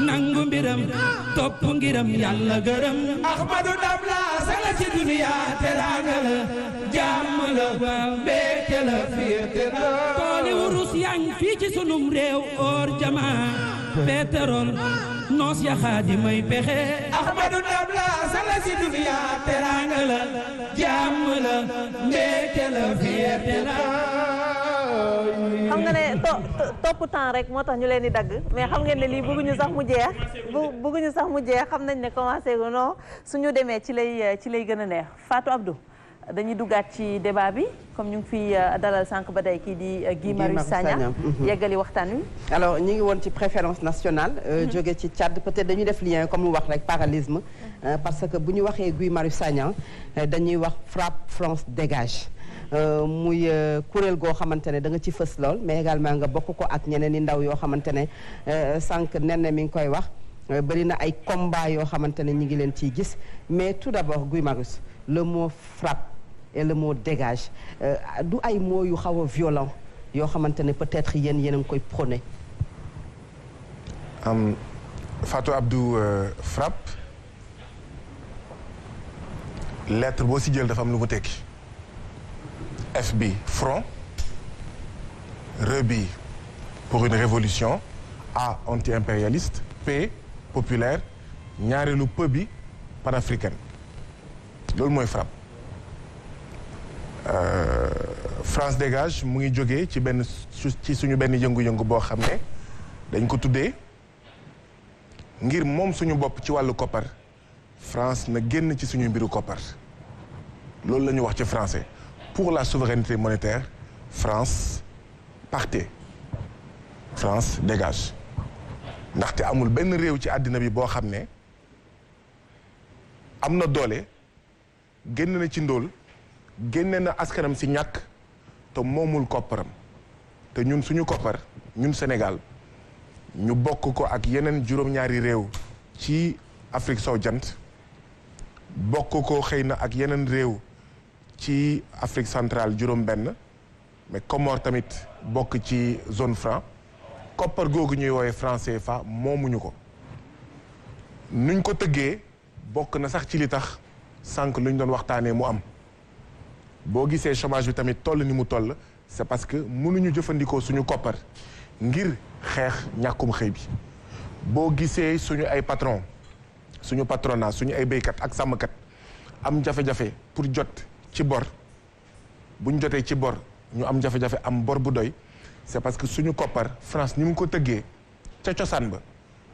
R: nangu mbiram topp ngiram yàlla gërëm Ahmadu ndam la sala ci duniya teranga la jàmm la waaw mbégte la fierté la tooli wurus yang fii ci sunum réew or jamaa pétrole noos ya xaadi may pexe Ahmadu ndam la sala ci duniya teranga la jàmm la mbégte la fierté la
A: xam nga ne topp temps rek moo tax ñu leen di dagg mais xam ngeen ne lii bëgguñu sax mu jeex bëgguñu sax mu jeex xam nañ ne commencé gu non suñu demee ci lay gën a neex Fatou Abdou dañuy duggaat ci débat bi comme ñu ngi fi dalal sànq ba day kii di Guy Marius Sagna yeggali waxtaan wi.
F: alors ñu ngi woon ci préférence nationale. jóge ci Tchad peut-être dañuy def lien comme lu wax rek parallélisme parce que bu ñu waxee Guy Marius Sagna dañuy wax FRAPP France dégage. muy kuréel goo xamante ne da nga ci fës lool mais également nga bokk ko ak ñeneen i ndaw yoo xamante ne sànq nen mi ngi koy wax bëri na ay combat yoo xamante ne ñi ngi leen ciy gis mais tout d'abord Guy Marius le mot frappe et le mot dégage du ay mots yu xaw a violent yoo xamante ne peut-être yéen a ngi koy prôné.
G: Fatou Abdou frappe lettre boo si jël dafa am lu mu tekki. F bi front, R bi pour une révolution, A anti-impérialiste, P populaire, ñaareelu P bi panafricaine loolu mooy frappe. France dégage mu ngi jógee ci suñu benn yëngu-yëngu boo xam ne dañ ko tuddee ngir moom suñu bopp ci wàllu koppar France na génn ci suñu mbiru koppar loolu la ñu wax ci français. pour la souveraineté monétaire France partez France dégage ndaxte amul benn réew ci àddina bi boo xam ne am na doole génn na ci ndóol génne na askanam si ñàkk te moomul kopparam te ñun suñu koppar ñun Sénégal ñu bokk ko ak yeneen juróom-ñaari réew ci Afrique sowu jant bokk ko xëy na ak yeneen réew ci Afrique centrale juróom-benn mais Comores tamit bokk ci zone franc koppar googu ñuy woowee franc CFA moomuñu ko nuñ ko tëggee bokk na sax ci li tax sànq lu ñu doon waxtaanee mu am boo gisee chômage bi tamit toll ni mu toll c'est parce que mënuñu jëfandikoo suñu koppar ngir xeex ñàkkum xëy bi boo gisee suñu ay patron suñu patronat suñu ay béykat ak sàmmkat am jafe-jafe pour jot ci bor buñ jotee ci bor ñu am jafe-jafe am bor bu doy c'est parce que suñu koppar France ni mu ko tëggee ca cosaan ba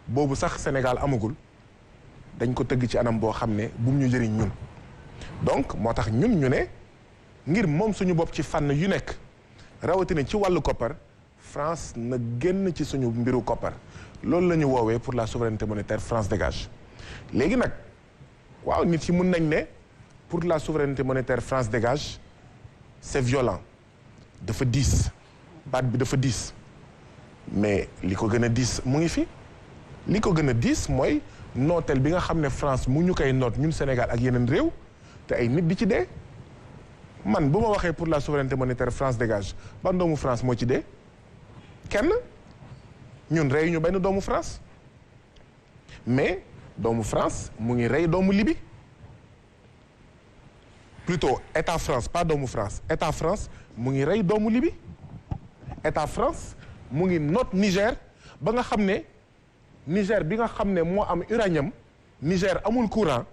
G: boobu sax Sénégal amagul dañ ko tëgg ci anam boo xam ne bu mu ñu jëriñ ñun donc moo tax ñun ñu ne ngir moom suñu bopp ci fànn yu nekk rawatina ci wàllu koppar France na génn ci suñu mbiru koppar loolu la ñu woowee pour la souveraineté monétaire France dégage léegi nag waaw nit yi mun nañ ne pour la souveraineté monétaire France dégage c'est violent dafa diis baat bi dafa diis mais li ko gën a diis mu ngi fi li ko gën a diis mooy nooteel bi nga xam ne France mu ñu koy noot ñun Sénégal ak yeneen réew te ay nit di ci dee man bu ma waxee pour la souveraineté monétaire France dégage ban doomu France moo ci dee kenn ñun rey ñu benn doomu France mais doomu France mu ngi rey doomu Libye plutôt état France pas doomu France état France mu ngi rey doomu Libye état France mu ngi noot Niger ba nga xam ne Niger bi nga xam ne moo am uranium Niger amul courant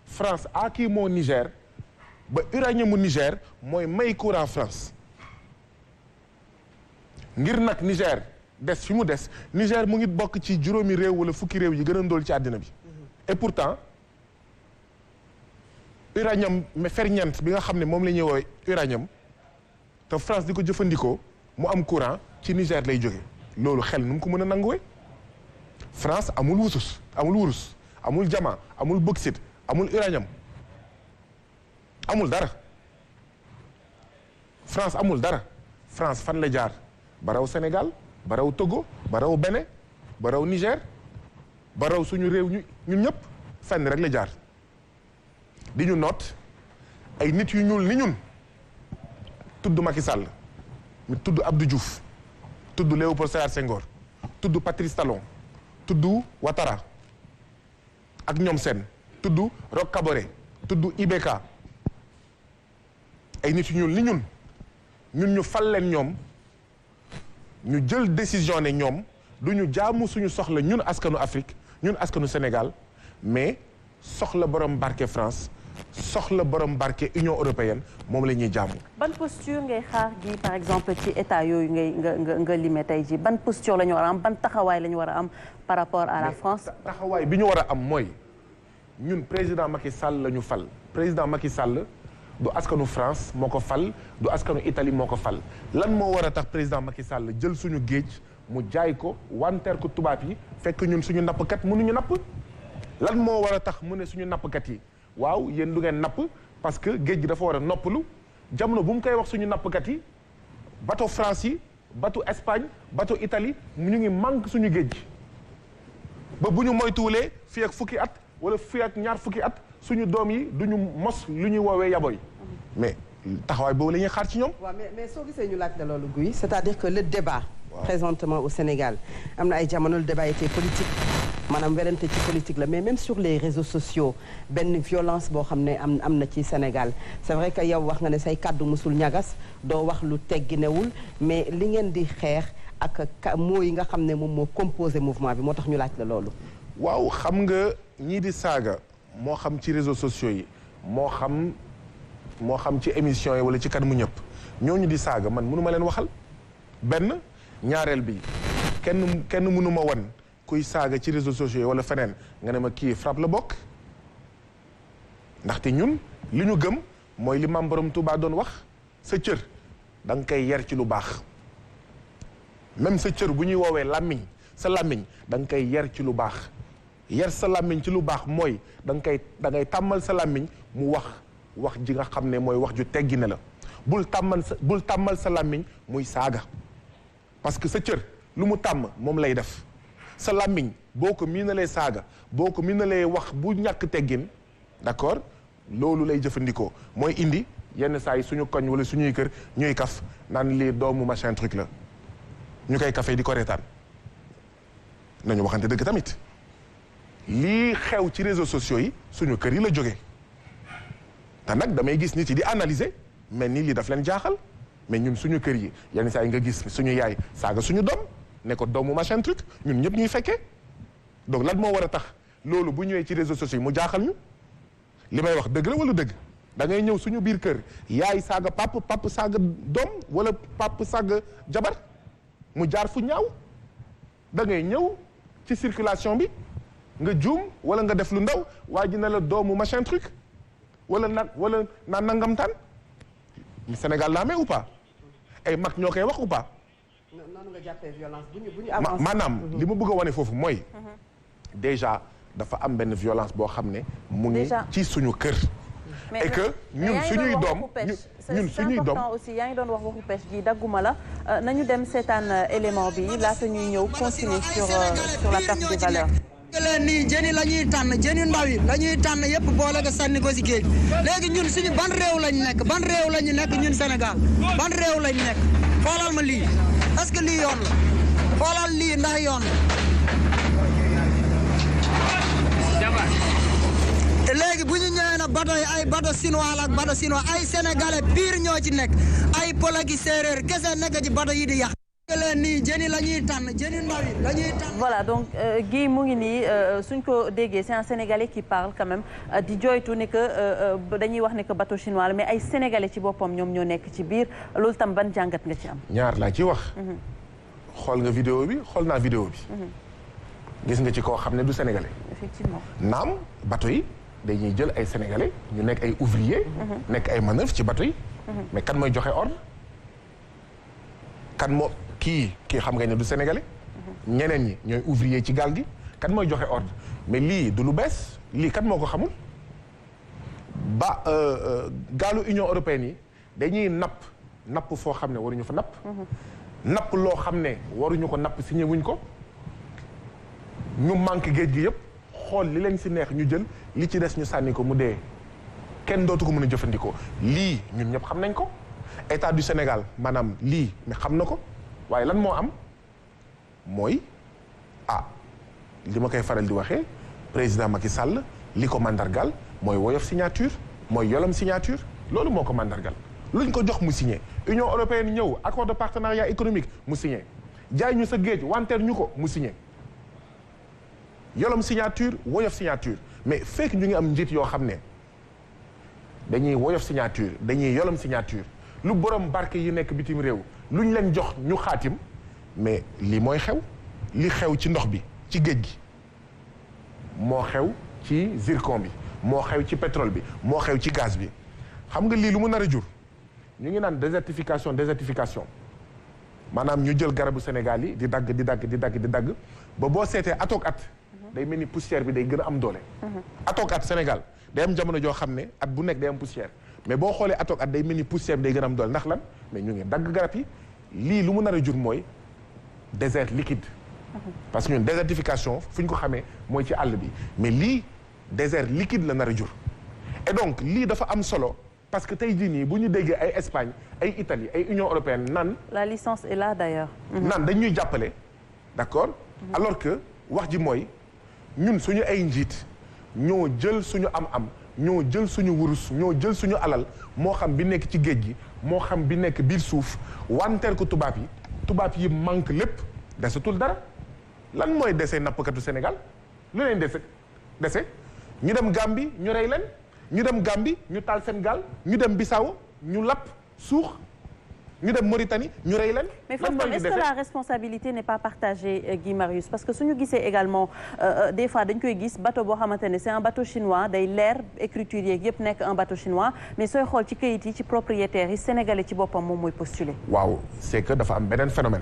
G: France kii moo Niger ba uraniumu Niger mooy may courant France ngir nag Niger des fi mu des Niger mu ngi bokk ci juróomi réew wala fukki réew yi gën a ndóol ci àddina bi et pourtant uranium mais ferñeent bi nga xam ne moom la ñuy woowee uranium te France di ko jëfandikoo mu am courant ci Niger lay jóge loolu xel nu mu ko mën a nanguwee France amul wurus amul diamant amul bauxite amul uranium amul dara France amul dara France fan la jaar ba raw Sénégal ba raw Togo ba raw Bénin ba raw Niger ba raw suñu réew ñun ñëpp fenn rek la jaar di ñu noot ay nit yu ñuul ni ñun tudd Macky Sall mi tudd Abdou Diouf tudd Léopold Sédar Senghor tudd Patrice Talon tudd Ouattara ak ñoom seen tudd Roch Kaboré tudd IBK ay nit yu ñuul ni ñun ñu fal leen ñoom ñu jël décision ne ñoom du ñu jaamu suñu soxla ñun askanu Afrique ñun askanu Sénégal mais soxla borom barke France soxla borom barke Union européenne moom la ñuy jaamu.
A: ban posture ngay xaar ji par exemple ci état yooyu nga limee tey ji ban posture la ñu war a am ban taxawaay la ñu war a am par rapport à la France.
G: taxawaay bi ñu war a am mooy ñun président Macky Sall la ñu fal président Macky Sall du askanu France moo ko fal du askanu Italie moo ko fal lan moo war a tax président Macky Sall jël suñu géej mu jaay ko wanteer ko tubaab yi fekk ñun suñu nappkat mënuñu napp lan moo war a tax mu ne suñu nappkat yi waaw yéen du ngeen napp parce que géej gi dafa war a noppalu jamono bu mu koy wax suñu nappkat yi bateau France yi bateau Espagne bateau Italie ñu ngi manque suñu géej gi ba bu ñu moytuwulee fii ak fukki at wala fii ak ñaar fukki at suñu doom yi duñu mos lu ñuy woowee yaboy mais taxawaay boobu la ñuy xaar ci ñoom.
F: waaw mais soo gisee ñu laaj la loolu Guy c'est-à-dire que le débat. présentement au Sénégal am na ay jamono le débat était politique maanaam werante ci politique la mais même sur les réseaux sociaux benn violence boo xam ne am na ci Sénégal c'est vrai que yow wax nga ne say kàddu musul ñagas doo wax lu tegginewul mais li ngeen di xeex ak moo yi nga xam ne moom moo composé mouvement bi moo tax ñu laaj la loolu.
G: waaw xam nga ñii di saaga moo xam ci réseaux sociaux yi moo xam ci émission yi wala ci kanamu ñëpp ñooñu di saaga man mënu ma leen waxal benn ñaareel bi kenn mënu ma wan kuy saaga ci réseaux sociaux yi wala feneen nga ne ma kii frappe la bokk ndaxte ñun li ñu gëm mooy li Maam Borom Touba doon wax sa cër da nga koy yar ci lu baax même sa cër bu ñuy woowee làmmiñ sa làmmiñ da nga koy yar ci lu baax yar sa làmmiñ ci lu baax mooy da ngay tàmmal sa làmmiñ mu wax ji nga xam ne mooy wax ju teggi ne la bul tàmmal sa làmmiñ muy saaga parce que sa cër lu mu tàmm moom lay def sa làmmiñ boo ko miinalee saaga boo ko miinalee wax bu ñàkk teggin d'accord loolu lay jëfandikoo mooy indi yenn saa yi suñu koñ wala suñuy kër ñuy kaf naan lii doomu machin truc la ñu koy café di ko reetaan nañu waxante dëgg tamit lii xew ci réseaux sociaux yi suñu kër yi la jógee te nag damay gis nit yi di analyser mais nii lii daf leen jaaxal mais ñun suñu kër yi yenn saa yi nga gis suñu yaay saaga suñu doom ne ko doomu machin truc ñun ñëpp ñuy fekkee donc lan moo war a tax loolu bu ñëwee ci réseaux sociaux yi mu jaaxal ñu li may wax dëgg la wala dëgg da ngay ñëw suñu biir kër yaay saaga pap saaga doom wala pap saaga jabar mu jaar fu ñaaw da ngay ñëw ci circulation bi nga juum wala nga def lu ndaw waa ji ne la doomu machin truc wala naan nangam taan Sénégal la amee ou pas ay mag ñoo koy wax ou pas.
F: noonu nga jàppee violence bu ñu avancé
G: maanaam li ma bëgg a wane foofu mooy. déjà dafa am benn violence boo xam ne. mu ngi ci suñu kër. et que ñun suñuy doom ñun suñuy doom
A: aussi yaa ngi doon wax waxu pêche gi dagguma la nañu dem seetaan élément bi laata ñuy ñëw continuer sur la perte des valeurs.
S: leen nii jën yi la ñuy tànn jën yu ndaw yi la ñuy tànn yëpp boole ko sànni ko si géej léegi ñun suñu ban réew lañ nekk ban réew lañu nekk ñun Sénégal ban réew lañ nekk xoolal ma lii est-ce que lii yoon la xoolal lii ndax yoon la léegi bu ñu ñëwee na bateau yi ay bateau chinois la ak bateau chinois ay sénégalais pire ñoo ci nekk ay polaki séeréer kese nekk ci bateau yi di yàq leen nii jën yi la ñuy tànn jën yu ndaw yi la ñuy tànn.
A: Voilà donc Guy mu ngi nii suñ ko déggee c'est un sénégalais qui parle quand même di joytu ne que dañuy wax ne que bateau chinois la mais ay sénégalais ci boppam ñoom ñoo nekk ci biir loolu tam ban jàngat nga ci am.
G: ñaar laa ci wax. xool nga vidéo bi xool naa vidéo bi. gis nga ci koo xam ne du sénégalais.
A: effectivement
G: naam bateau yi dañuy jël ay sénégalais ñu nekk ay ouvrier nekk ay manœuvre ci bateau yi. mais kan mooy joxe ordre. kan moo kii xam nga ne du sénégalais. ñeneen ñi ñooy ouvrier ci gaal gi kan mooy joxe ordre mais lii du lu bees lii kan moo ko xamul ba gaalu Union européenne yi dañuy napp foo xam ne waruñu fa napp. napp loo xam ne waruñu ko napp signé wuñ ko ñu manqué géej gi yëpp xool li leen si neex ñu jël li ci des ñu sànni ko mu dee kenn dootu ko mën a jëfandikoo lii ñun ñëpp xam nañ ko état du Sénégal maanaam lii mais xam na ko waaye lan moo am mooy li ma koy faral di waxee président Macky Sall li ko mandargal mooy woyof signature mooy yolom signature loolu moo ko mandargal luñ ko jox mu signé Union européenne ñëw accord de partenariat économique mu signé jaay ñu sa géej wanteer ñu ko mu signé yolom signature woyof signature mais fekk ñu ngi am njiit yoo xam ne dañuy woyof signature dañuy yolom signature lu borom barke yi nekk bitim réew luñ leen jox ñu xaatim mais lii mooy xew li xew ci ndox bi ci géej gi moo xew ci zircon bi moo xew ci pétrole bi moo xew ci gaz bi xam nga lii lu mu nar a jur ñu ngi naan désertification maanaam ñu jël garabu Sénégal yi di dagg ba boo seetee atoog at day mel ni poussière bi day gën a am doole atoog at Sénégal day am jamono joo xam ne at bu nekk day am poussière mais boo xoolee atoog at day mel ni poussière bi day gën a am doole ndax lan mais ñu ngi dagg garab yi lii lu mu nar a jur mooy désert liquide parce que ñun désertification fu ñu ko xamee mooy ci àll bi mais lii désert liquide la nar a jur et donc lii dafa am solo parce que tey jii nii bu ñu déggee ay Espagne ay Italie ay Union européenne nan
A: la licence est là d'ailleurs
G: nan dañuy jàppale d'accord alors que wax ji mooy ñun suñu ay njiit ñoo jël suñu am-am ñoo jël suñu wurus ñoo jël suñu alal moo xam bi nekk ci géej gi moo xam bi nekk biir suuf wanteer ko tubaab yi manque lépp desatul dara lan mooy dese nappkatu Sénégal lu leen dese ñu dem Gambie ñu rey leen ñu dem Gambie ñu taal seen gaal ñu dem Bissau ñu lapp suux ñu dem Mauritanie ñu rey leen.
A: mais foofu est-ce que la responsabilité n'est pas partagée Guy Marius parce que suñu gisee également des fois dañ koy gis bateau boo xamante ne c'est un bateau chinois day leer écriture yeeg yëpp nekk un bateau chinois mais sooy xool ci këyit yi ci propriétaires yi sénégalais ci boppam moom mooy postuler.
G: waaw c'est que dafa am beneen phénomène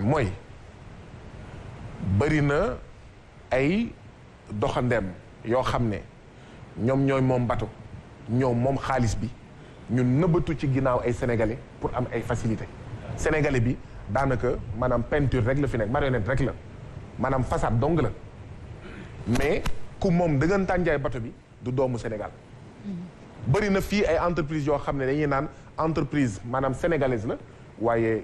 G: mooy bëri na ay doxandeem yoo xam ne ñoom ñooy moom bateau ñoom moom xaalis bi. ñun nëbbatu ci ginnaaw ay sénégalais pour am ay facilité sénégalais bi daanaka maanaam peinture rek la fi nekk marionnette rek la maanaam façade dong la mais ku moom dëggantaan jaay bato bi du doomu Sénégal bëri na fii ay entreprise yoo xam ne dañuy naan entreprise maanaam sénégalaise la waaye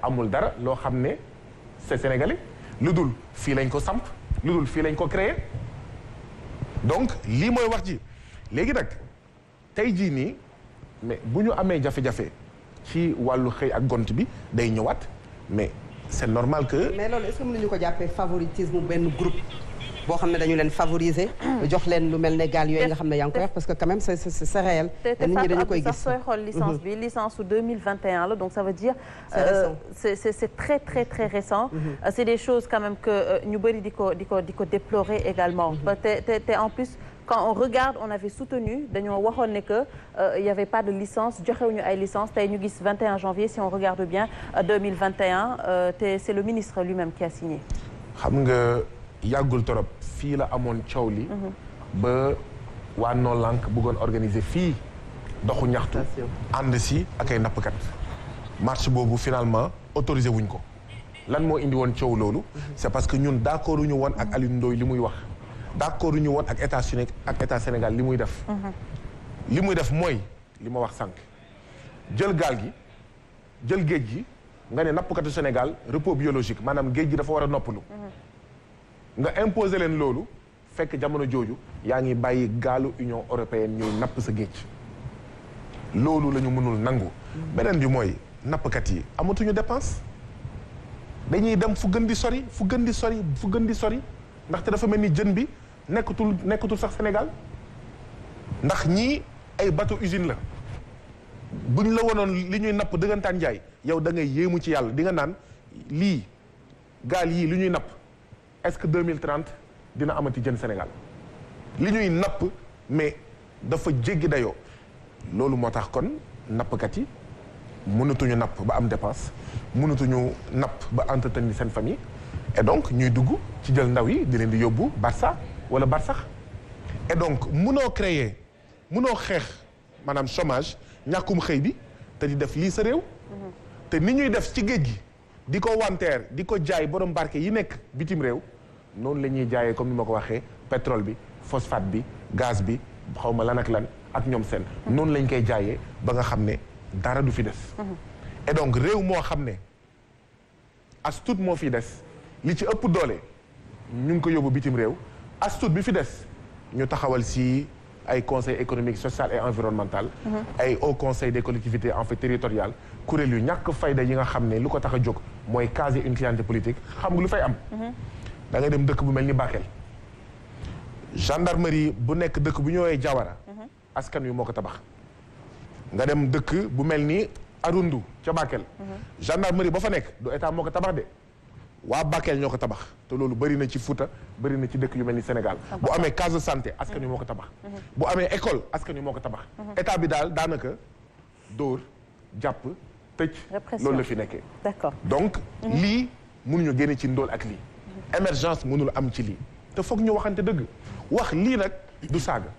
G: amul dara loo xam ne c'est sénégalais lu dul fii lañ ko samp lu dul fii lañ ko créé donc lii mooy wax ji léegi nag tey jii nii mais bu ñu amee jafe-jafe ci wàllu xëy ak gont bi day ñëwaat mais c'est normal que.
F: mais loolu est-ce que mënuñu ko jàppee favoritisme benn groupe boo xam ne dañu leen favoriser. jox leen lu mel ne gaal yooyu nga xam ne yaa ngi koy wax parce que quand même c'est réel.
A: te
F: nit ñi dañu koy gis
A: sooy xool licence bi licence su 2021 la donc ça veut dire. c'est très très très récent. C'est des choses quand même que ñu bëri di ko déplorer également. te en plus. Quand on regarde on avait soutenu dañoo waxoon ne que il y avait pas de licence joxewuñu ay licence tey ñu gis 21 janvier si on regarde bien 2021 te c'est le ministre lui-même qui a signé.
G: xam nga yàggul torop fii la amoon coow li. ba waa Noo Lank bëggoon organiser fii doxu ñaxtu. ànd si ak ay nappkat. marche boobu finalement autorisé wuñ ko lan moo indi woon coow loolu. c'est parce que ñun d'accord ñu woon ak Alioune Ndoye li muy wax. d'accord ñu woon ak état Sénégal li muy def. li muy def mooy li ma wax sànq jël gaal gi jël géej gi nga ne nappkatu Sénégal repos biologique maanaam géej gi dafa war a noppalu. nga imposer leen loolu fekk jamono jooju yaa ngi bàyyi gaalu Union européenne ñuy napp sa géej. loolu la ñu mënul nangu. beneen bi mooy nappkat yi amatuñu dépense dañuy dem fu gën di sori fu gën di sori fu gën di sori ndaxte dafa mel ni jën bi. nekkatul sax Sénégal ndax ñii ay bateau usine la buñ la wonoon li ñuy napp dëggantaan njaay yow da ngay yéemu ci yàlla di nga naan lii gaal yii li ñuy napp est-ce que 2030 dina amati jën Sénégal li ñuy napp mais dafa jéggi dayoo loolu moo tax kon nappkat yi mënatuñu napp ba am dépense mënatuñu napp ba entretenir seen famille et donc ñuy dugg ci jël ndaw yi di leen di yóbbu Barça wala Barsax et donc munoo xeex maanaam chômage ñàkkum xëy bi te di def lii sa réew. te ni ñuy def ci géej gi di ko wanteer di ko jaay borom barke yi nekk bitim réew noonu la ñuy jaayee comme ni ma ko waxee pétrole bi phosphate bi gaz bi xaw ma lan ak lan ak ñoom seen. noonu lañ koy jaayee ba nga xam ne dara du fi des. et donc réew moo xam ne as tuut moo fi des li ci ëpp doole ñu ngi ko yóbbu bitim réew. as tuut bi fi des ñu taxawal si ay conseil économique social et environnemental ay haut conseil des collectivités en fait territoriales kuréel yu ñàkk fayda yi nga xam ne lu ko tax a jóg mooy caser une clientèle politique xam nga lu fay am da ngay dem dëkk bu mel ni Bakel gendarmerie bu nekk dëkk bu ñëwee Jawara askan wi moo ko tabax nga dem dëkk bu mel ni Arundu ca Bakel gendarmerie ba fa nekk du état moo ko tabax de waa Bakel ñoo ko tabax te loolu bëri na ci Fouta bëri na ci dëkk yu mel ni Sénégal bu amee case de santé askan wi moo ko tabax bu amee école askan wi moo ko tabax état bi daal daanaka dóor jàpp tëj loolu la fi nekkee
A: d'accord
G: donc lii mënuñu génne ci ndóol ak lii émergence mënul am ci lii te foog ñu waxante dëgg wax lii nag du saaga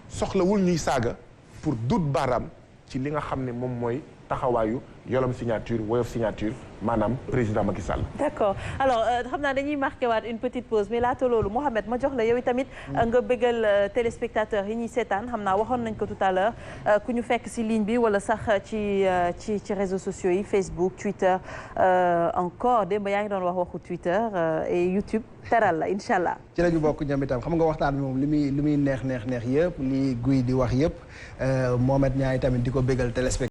G: soxlawul ñuy saaga pour dut baaraam ci li nga xam ne moom mooy taxawaayu yolom signature woyof signature maanaam président Macky Sall.
A: d'accord alors xam naa dañuy marqué waat une petite pause mais laata loolu Mohamed ma jox la yow tamit nga bëggal téléspectateurs yi ñuy seetaan xam naa waxoon nañ ko tout à l'heure ku ñu fekk ci ligne bi wala sax ci réseaux sociaux yi Facebook Twitter encore démb yaa ngi doon waxu Twitter et YouTube teral la incha allah.
M: ci la ñu bokk ñoom itam xam nga waxtaan bi moom li muy neex yëpp li guy di wax yëpp Mohamed ñaay tamit di ko bëggal téléspectateurs